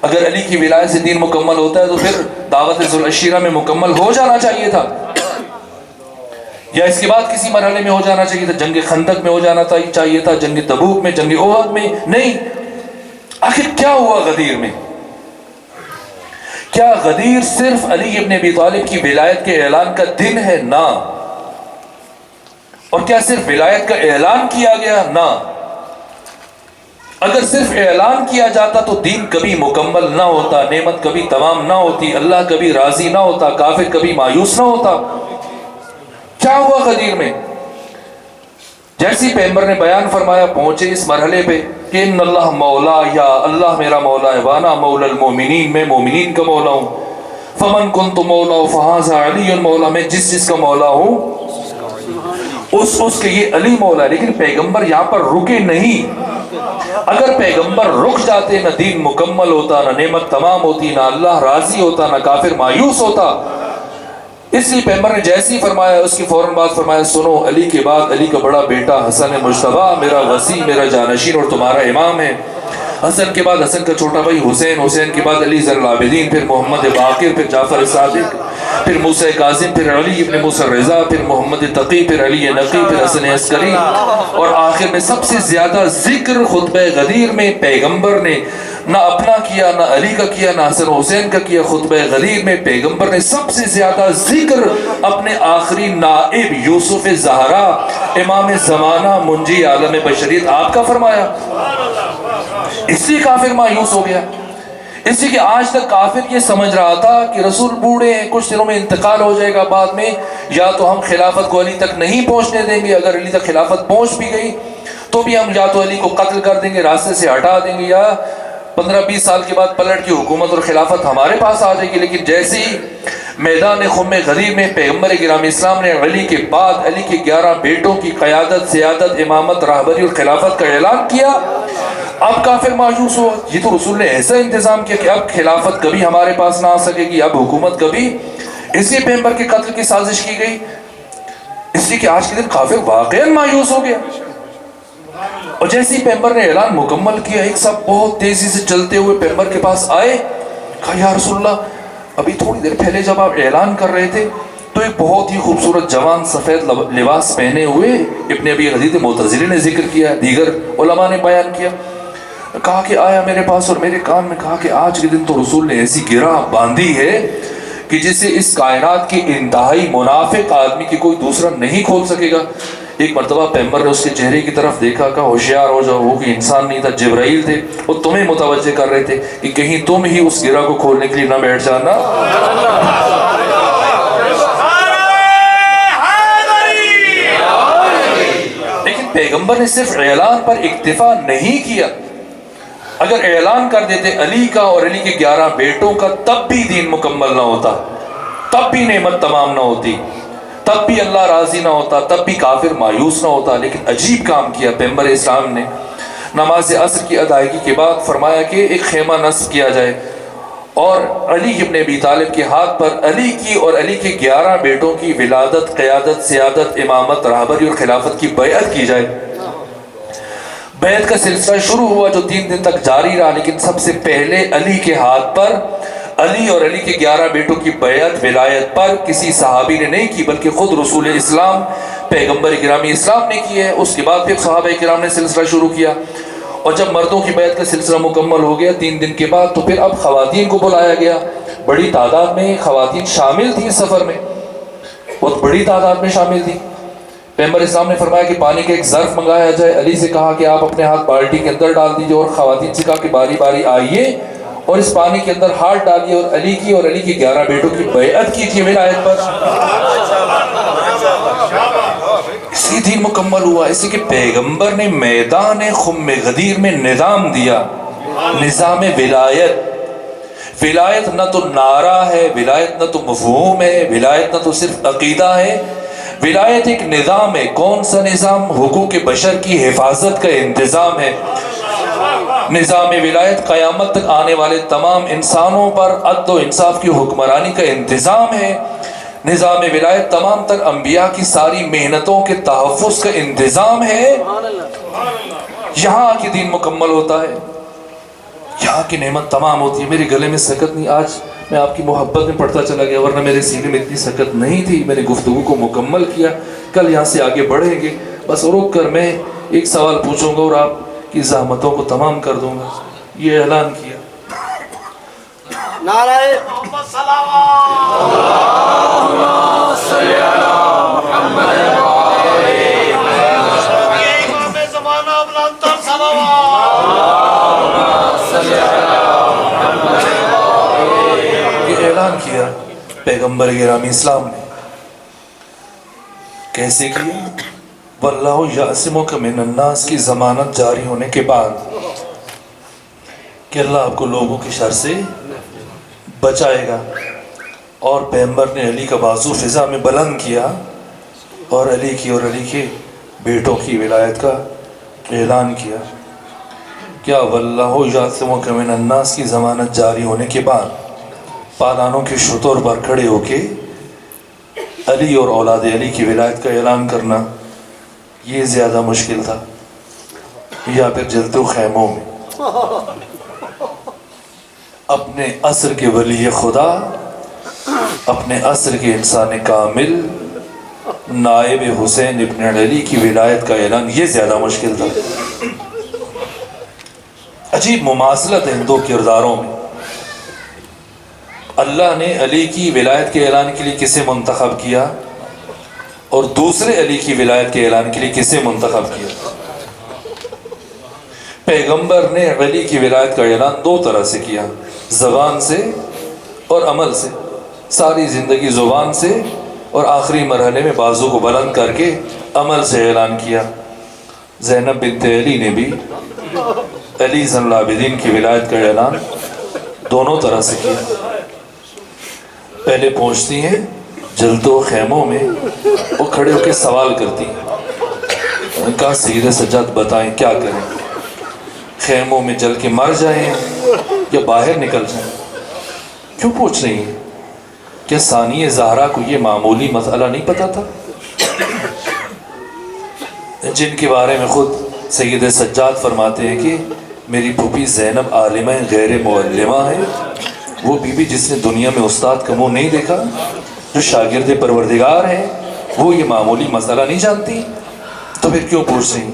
اگر علی کی ولایت سے دین مکمل ہوتا ہے تو پھر دعوت ذو العشیرہ میں مکمل ہو جانا چاہیے تھا، یا اس کے بعد کسی مرحلے میں ہو جانا چاہیے تھا، جنگ خندق میں ہو جانا چاہیے تھا، جنگ تبوک میں، جنگ احد میں نہیں۔ آخر کیا ہوا غدیر میں؟ کیا غدیر صرف علی ابن ابی طالب کی ولایت کے اعلان کا دن ہے؟ نہ۔ اور کیا صرف ولایت کا اعلان کیا گیا؟ نہ۔ اگر صرف اعلان کیا جاتا تو دین کبھی مکمل نہ ہوتا، نعمت کبھی تمام نہ ہوتی، اللہ کبھی راضی نہ ہوتا، کافر کبھی مایوس نہ ہوتا۔ کیا ہوا غدیر میں؟ جیسی پیغمبر نے بیان فرمایا، پہنچے اس مرحلے پہ کہ ان اللہ مولا، یا اللہ میرا مولا ہے، وانا مولا المومنین، میں مومنین کا مولا ہوں، فمن کنت مولا فہذا علی مولا، میں جس کا مولا ہوں اس کے یہ علی مولا ہے۔ لیکن پیغمبر یہاں پر رکے نہیں، اگر پیغمبر رک جاتے نہ دین مکمل ہوتا، نہ نعمت تمام ہوتی، نہ اللہ راضی ہوتا، نہ کافر مایوس ہوتا۔ اس لیے پیغمبر نے جیسے ہی فرمایا اس کی فوراً بعد فرمایا، سنو علی کے بعد علی کا بڑا بیٹا حسن مجتبیٰ، میرا وصی، میرا جانشین اور تمہارا امام ہے۔ حسن کے بعد حسن کا چھوٹا بھائی حسین، حسین کے بعد علی زین العابدین، پھر محمد باقر، پھر جعفر صادق، پھر موسیٰ کاظم، پھر علی ابن موسیٰ رضا، پھر محمد تقی، پھر علی نقی، پھر حسن عسکری، اور آخر میں سب سے زیادہ ذکر خطبہ غدیر میں پیغمبر نے نہ اپنا کیا، نہ علی کا کیا، نہ حسن حسین کا کیا۔ خطبہ غدیر میں پیغمبر نے سب سے زیادہ ذکر اپنے آخری نائب یوسف زہرا، امام زمانہ، منجی عالم بشریت، آپ کا فرمایا۔ اس لیے کافر مایوس ہو گیا، اس لیے کہ آج تک کافر یہ سمجھ رہا تھا کہ رسول بوڑھے ہیں، کچھ دنوں میں انتقال ہو جائے گا، بعد میں یا تو ہم خلافت کو علی تک نہیں پہنچنے دیں گے، اگر علی تک خلافت پہنچ بھی گئی تو بھی ہم یا تو علی کو قتل کر دیں گے، راستے سے ہٹا دیں گے، یا 15-20 سال کے بعد پلٹ کی حکومت اور خلافت ہمارے پاس آ جائے گی۔ لیکن جیسے ہی میدان خم غدیر میں پیغمبر گرامی اسلام نے علی کے بعد علی کے 11 بیٹوں کی قیادت، سیادت، امامت، راہبری اور خلافت کا اعلان کیا، اب کافر مایوس ہوا۔ یہ تو رسول نے ایسا انتظام کیا کہ اب خلافت کبھی ہمارے پاس نہ آ سکے گی، اب حکومت کبھی۔ اس لیے پیغمبر کے قتل کی سازش کی گئی، اس لیے کہ آج کے دن کافر واقعاً مایوس ہو گیا۔ اور جیسے ہی پیغمبر نے اعلان مکمل کیا، ایک صاحب بہت تیزی سے چلتے ہوئے پیغمبر کے پاس آئے، کہا یا رسول اللہ، ابھی تھوڑی دیر پہلے جب آپ اعلان کر رہے تھے تو ایک بہت ہی خوبصورت جوان سفید لباس پہنے ہوئے ابن ابی حدید معتزلی نے ذکر کیا، دیگر علماء نے بیان کیا، کہا کہ آیا میرے پاس اور میرے کان میں کہا کہ آج کے دن تو رسول نے ایسی گرہ باندھی ہے کہ جسے اس کائنات کے انتہائی منافق آدمی کی کوئی دوسرا نہیں کھول سکے گا۔ ایک مرتبہ پیغمبر نے اس کے چہرے کی طرف دیکھا، کہا ہوشیار ہو جاؤ، وہ کوئی انسان نہیں تھا، جبرائیل تھے، وہ تمہیں متوجہ کر رہے تھے کہ کہیں تم ہی اس گرہ کو کھولنے کے لیے نہ بیٹھ جانا۔ لیکن پیغمبر نے صرف اعلان پر اکتفا نہیں کیا، اگر اعلان کر دیتے علی کا اور علی کے 11 بیٹوں کا، تب بھی دین مکمل نہ ہوتا، تب بھی نعمت تمام نہ ہوتی، تب بھی اللہ راضی نہ ہوتا، تب بھی کافر مایوس نہ ہوتا۔ لیکن عجیب کام کیا پیغمبر اسلام نے، نماز عصر کی ادائیگی کے بعد فرمایا کہ ایک خیمہ نصب کیا جائے اور علی ابن ابی طالب کے ہاتھ پر علی کی اور علی کے 11 بیٹوں کی ولادت، قیادت، سیادت، امامت، راہبری اور خلافت کی بیعت کی جائے۔ بیعت کا سلسلہ شروع ہوا جو 3 دن تک جاری رہا، لیکن سب سے پہلے علی کے ہاتھ پر علی اور علی کے 11 بیٹوں کی بیعت ولایت پر کسی صحابی نے نہیں کی، بلکہ خود رسول اسلام پیغمبر گرامی اسلام نے کی ہے۔ اس کے بعد پھر صحابہ کرام نے سلسلہ شروع کیا، اور جب مردوں کی بیعت کا سلسلہ مکمل ہو گیا 3 دن کے بعد، تو پھر اب خواتین کو بلایا گیا۔ بڑی تعداد میں خواتین شامل تھیں اس سفر میں، بہت بڑی تعداد میں شامل تھیں۔ پیغمبر اسلام نے فرمایا کہ پانی کا ایک ظرف منگایا جائے، علی سے کہا کہ آپ اپنے ہاتھ بالٹی کے اندر ڈال دیجیے، اور خواتین سے کہا کہ باری باری آئیے اور اس پانی کے اندر ہاتھ ڈالیے اور علی کی اور علی کے 11 بیٹوں کی بیعت کیجیے ولایت پر۔ اسی دن مکمل ہوا، اسی کہ پیغمبر نے میدان خم غدیر میں نظام دیا، نظام ولایت۔ ولایت نہ تو نعرہ ہے، ولایت نہ تو مفہوم ہے، ولایت نہ تو صرف عقیدہ ہے، ولایت ایک نظام ہے۔ کون سا نظام؟ حقوق بشر کی حفاظت کا انتظام ہے۔ نظام ولایت قیامت تک آنے والے تمام انسانوں پر عدل و انصاف کی حکمرانی کا انتظام ہے۔ نظام ولایت تمام تر انبیاء کی ساری محنتوں کے تحفظ کا انتظام ہے۔ یہاں کی دین مکمل ہوتا ہے، یہاں کی نعمت تمام ہوتی ہے۔ میرے گلے میں سکت نہیں، آج میں آپ کی محبت میں پڑھتا چلا گیا، ورنہ میرے سینے میں اتنی سکت نہیں تھی۔ میں نے گفتگو کو مکمل کیا، کل یہاں سے آگے بڑھیں گے۔ بس رک کر میں ایک سوال پوچھوں گا اور آپ کی زحمتوں کو تمام کر دوں گا۔ یہ اعلان کیا، نعرہ محمد صلوات، اللہم صلی علی محمد یہ امام زمانہ بلند تر صلوات، اللہم صلی علی محمد یہ اعلان کیا پیغمبر گرامی اسلام نے۔ کیسے کیا؟ واللہ یعصمک من الناس کی ضمانت جاری ہونے کے بعد کہ اللہ آپ کو لوگوں کی شر سے بچائے گا، اور پیغمبر نے علی کا بازو فضا میں بلند کیا اور علی کی اور علی کے بیٹوں کی ولایت کا اعلان کیا۔ کیا واللہ یعصمک من الناس کی ضمانت جاری ہونے کے بعد پالانوں کے شتر پر کھڑے ہو کے علی اور اولاد علی کی ولایت کا اعلان کرنا یہ زیادہ مشکل تھا، یا پھر جلدو خیموں میں اپنے عصر کے ولی خدا، اپنے عصر کے انسان کامل نائب حسین ابن علی کی ولایت کا اعلان یہ زیادہ مشکل تھا۔ عجیب مماثلت ہے ان دو کرداروں میں۔ اللہ نے علی کی ولایت کے اعلان کے لیے کسے منتخب کیا اور دوسرے علی کی ولایت کے اعلان کے لیے کسے منتخب کیا؟ پیغمبر نے علی کی ولایت کا اعلان 2 طرح سے کیا۔ زبان سے اور عمل سے، ساری زندگی زبان سے اور آخری مرحلے میں بازو کو بلند کر کے عمل سے اعلان کیا۔ زینب بنت علی نے بھی علی زین العابدین کی ولایت کا اعلان دونوں طرح سے کیا۔ پہلے پہنچتی ہیں جلدو خیموں میں، وہ کھڑے ہو کے سوال کرتی ہیں، کہا سید سجاد بتائیں کیا کریں، خیموں میں جل کے مر جائیں یا باہر نکل جائیں؟ کیوں پوچھ رہی ہیں؟ کیا ثانی زہرا کو یہ معمولی مسئلہ نہیں پتا تھا، جن کے بارے میں خود سید سجاد فرماتے ہیں کہ میری پھوپھی زینب عالمہ غیر معلمہ ہے، وہ بی بی جس نے دنیا میں استاد کا منہ نہیں دیکھا، جو شاگرد پروردگار ہے، وہ یہ معمولی مسئلہ نہیں جانتی، تو پھر کیوں پوچھ رہی؟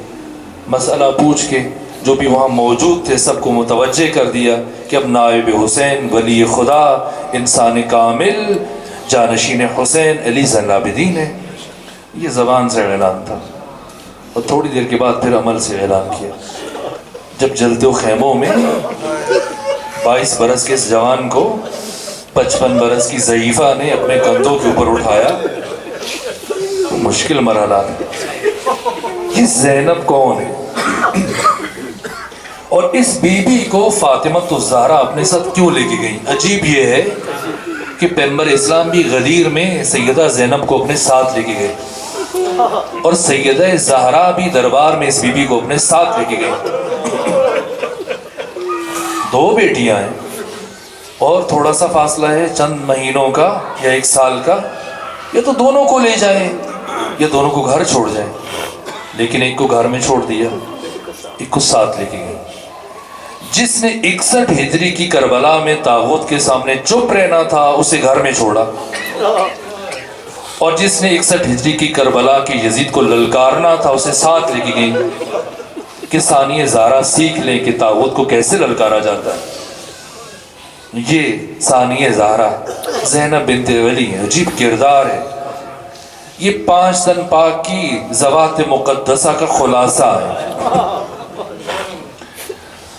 مسئلہ پوچھ کے جو بھی وہاں موجود تھے سب کو متوجہ کر دیا کہ اب نائب حسین ولی خدا انسان کامل جانشین حسین علی زین العابدین ہے۔ یہ زبان سے اعلان تھا، اور تھوڑی دیر کے بعد پھر عمل سے اعلان کیا۔ جب جلدو خیموں میں 22 برس کے اس جوان کو 55 برس کی ضعیفہ نے اپنے کندھوں کے اوپر اٹھایا، مشکل مرحلہ ہے۔ یہ زینب کون ہے؟ اور اس بی بی کو فاطمہ الزہرا اپنے ساتھ کیوں لے کے گئی؟ عجیب یہ ہے کہ پیغمبر اسلام بھی غدیر میں سیدہ زینب کو اپنے ساتھ لے کے گئے، اور سیدہ زہرا بھی دربار میں اس بی بی کو اپنے ساتھ لے کے گئے۔ دو بیٹیاں ہیں اور تھوڑا سا فاصلہ ہے چند مہینوں کا یا 1 سال کا، یا تو دونوں کو لے جائیں یا دونوں کو گھر چھوڑ جائیں، لیکن ایک کو گھر میں چھوڑ دیا، ایک کو ساتھ لے کے گئے۔ جس نے 61 ہجری کی کربلا میں طاغوت کے سامنے چپ رہنا تھا اسے گھر میں چھوڑا، اور جس نے 61 ہجری کی کربلا کی یزید کو للکارنا تھا اسے ساتھ لے کے گئی کہ ثانی زہرا سیکھ لیں کہ طاغوت کو کیسے للکارا جاتا ہے۔ یہ ثانی زہرا زینب بنت علی عجیب کردار ہے۔ یہ 5 تن پاک کی ذوات مقدسہ کا خلاصہ ہے۔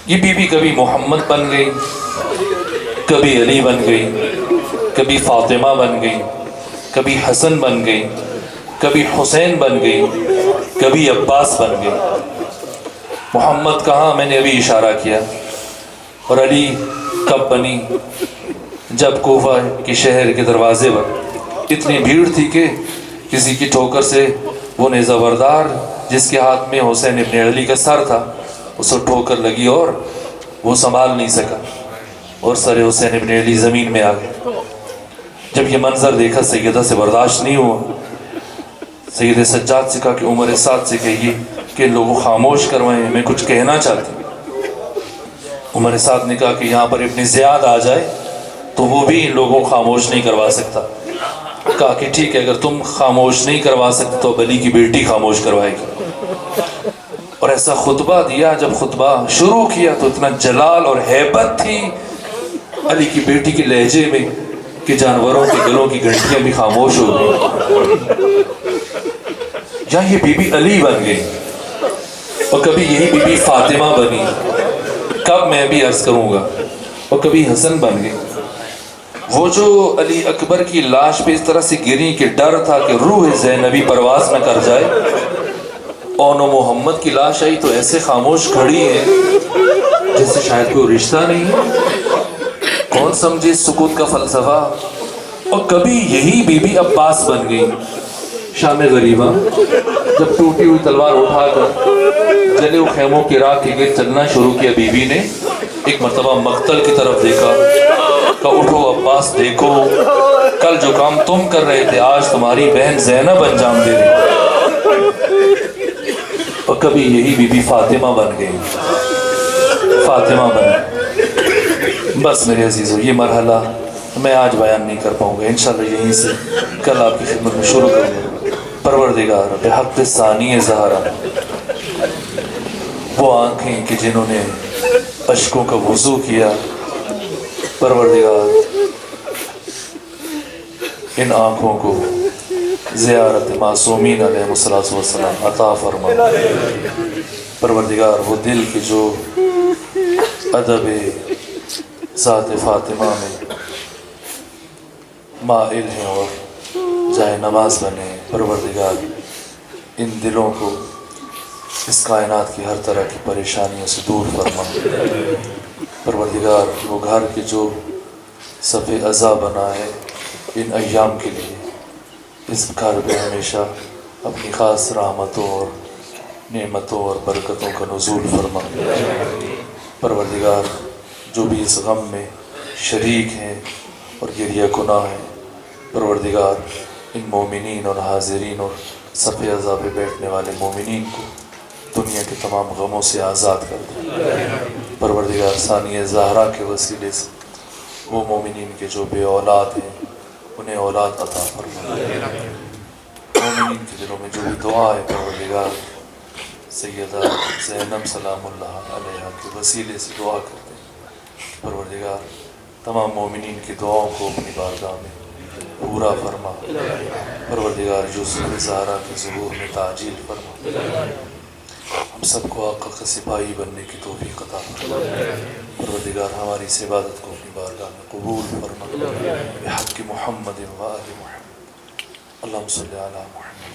یہ بی بی کبھی محمد بن گئی، کبھی علی بن گئی، کبھی فاطمہ بن گئی، کبھی حسن بن گئی، کبھی حسین بن گئی، کبھی عباس بن گئی۔ محمد کہاں؟ میں نے ابھی اشارہ کیا۔ اور علی کب بنی؟ جب کوفہ کے شہر کے دروازے پر اتنی بھیڑ تھی کہ کسی کی ٹھوکر سے وہ نیزہ بردار جس کے ہاتھ میں حسین ابن علی کا سر تھا، اس کو ٹھوکر لگی اور وہ سنبھال نہیں سکا، اور سر حسین ابن علی زمین میں آ گئے۔ جب یہ منظر دیکھا سیدہ سے برداشت نہیں ہوا، سید سجاد سے کہا کہ عمر سعد سے کہیے کہ ان لوگوں خاموش کروائیں، میں کچھ کہنا چاہتی ہوں۔ عمر سعد نے کہا کہ یہاں پر ابن زیاد آ جائے تو وہ بھی ان لوگوں کو خاموش نہیں کروا سکتا۔ کہا کہ ٹھیک ہے، اگر تم خاموش نہیں کروا سکتے تو علی کی بیٹی خاموش کروائے گی۔ اور ایسا خطبہ دیا، جب خطبہ شروع کیا تو اتنا جلال اور ہیبت تھی علی کی بیٹی کے لہجے میں کہ جانوروں کے گلوں کی گھنٹیاں بھی خاموش ہو گئی۔ یا یہ بی بی علی بن گئی، اور کبھی یہی بی بی فاطمہ بنی، کب میں بھی عرض کروں گا، اور کبھی حسن بن گئی۔ وہ جو علی اکبر کی لاش پہ اس طرح سے گری کہ ڈر تھا کہ روح زینبی پرواز نہ کر جائے، اور محمد کی لاش آئی تو ایسے خاموش کھڑی ہے جیسے شاید کوئی رشتہ نہیں ہے، کون سمجھے سکوت کا فلسفہ۔ اور کبھی یہی بی بی عباس بن گئی، شام غریبہ جب ٹوٹی ہوئی تلوار اٹھا کر جلے ہوئے خیموں کی راہ کے گرد چلنا شروع کیا، بی بی نے ایک مرتبہ مقتل کی طرف دیکھا، کہا اٹھو عباس دیکھو، کل جو کام تم کر رہے تھے آج تمہاری بہن زینب انجام دے رہی۔ اور کبھی یہی بی بی فاطمہ بن گئی، فاطمہ بن گئی۔ بس میرے عزیزو، یہ مرحلہ میں آج بیان نہیں کر پاؤں گا، انشاءاللہ یہیں سے کل آپ کی خدمت میں شروع کروں گا۔ پروردگار بحق ثانی زہرا، وہ آنکھیں کہ جنہوں نے اشکوں کا وضو کیا، پروردگار ان آنکھوں کو زیارت معصومین علیہ السلام عطا فرما۔ پروردگار وہ دل کے جو ادب ذات فاطمہ میں مائل ہیں اور جائے نماز بنے ہیں۔ پروردگار ان دلوں کو اس کائنات کی ہر طرح کی پریشانیوں سے دور فرما۔ پروردگار وہ گھر کے جو صف عزا بنا ہے ان ایام کے لیے، اس گھر پہ ہمیشہ اپنی خاص رحمتوں اور نعمتوں اور برکتوں کا نزول فرما۔ پروردگار جو بھی اس غم میں شریک ہیں اور گریہ کناں ہیں، پروردگار ان مومنین اور حاضرین اور صف عزا پہ بیٹھنے والے مومنین کو دنیا کے تمام غموں سے آزاد کر دے۔ پروردگار ثانیہ زہرا کے وسیلے سے وہ مومنین کے جو بے اولاد ہیں انہیں اولاد عطا فرما۔ مومنین کے دلوں میں جو بھی دعا ہے پروردگار سیدہ زینب سلام اللہ علیہا کے وسیلے سے دعا کرتے ہیں۔ پروردگار تمام مومنین کی دعاؤں کو اپنی بارگاہ میں پورا فرما۔ پروردگار یوسف زہرا کے ظہور میں تعجیل فرما۔ ہم سب کو آقا کا سپاہی بننے کی توفیق عطا فرما۔ پروردگار ہماری اس عبادت کو اپنی بارگاہ میں قبول فرما۔ بحق محمد و آل محمد، اللہم صلی علی محمد۔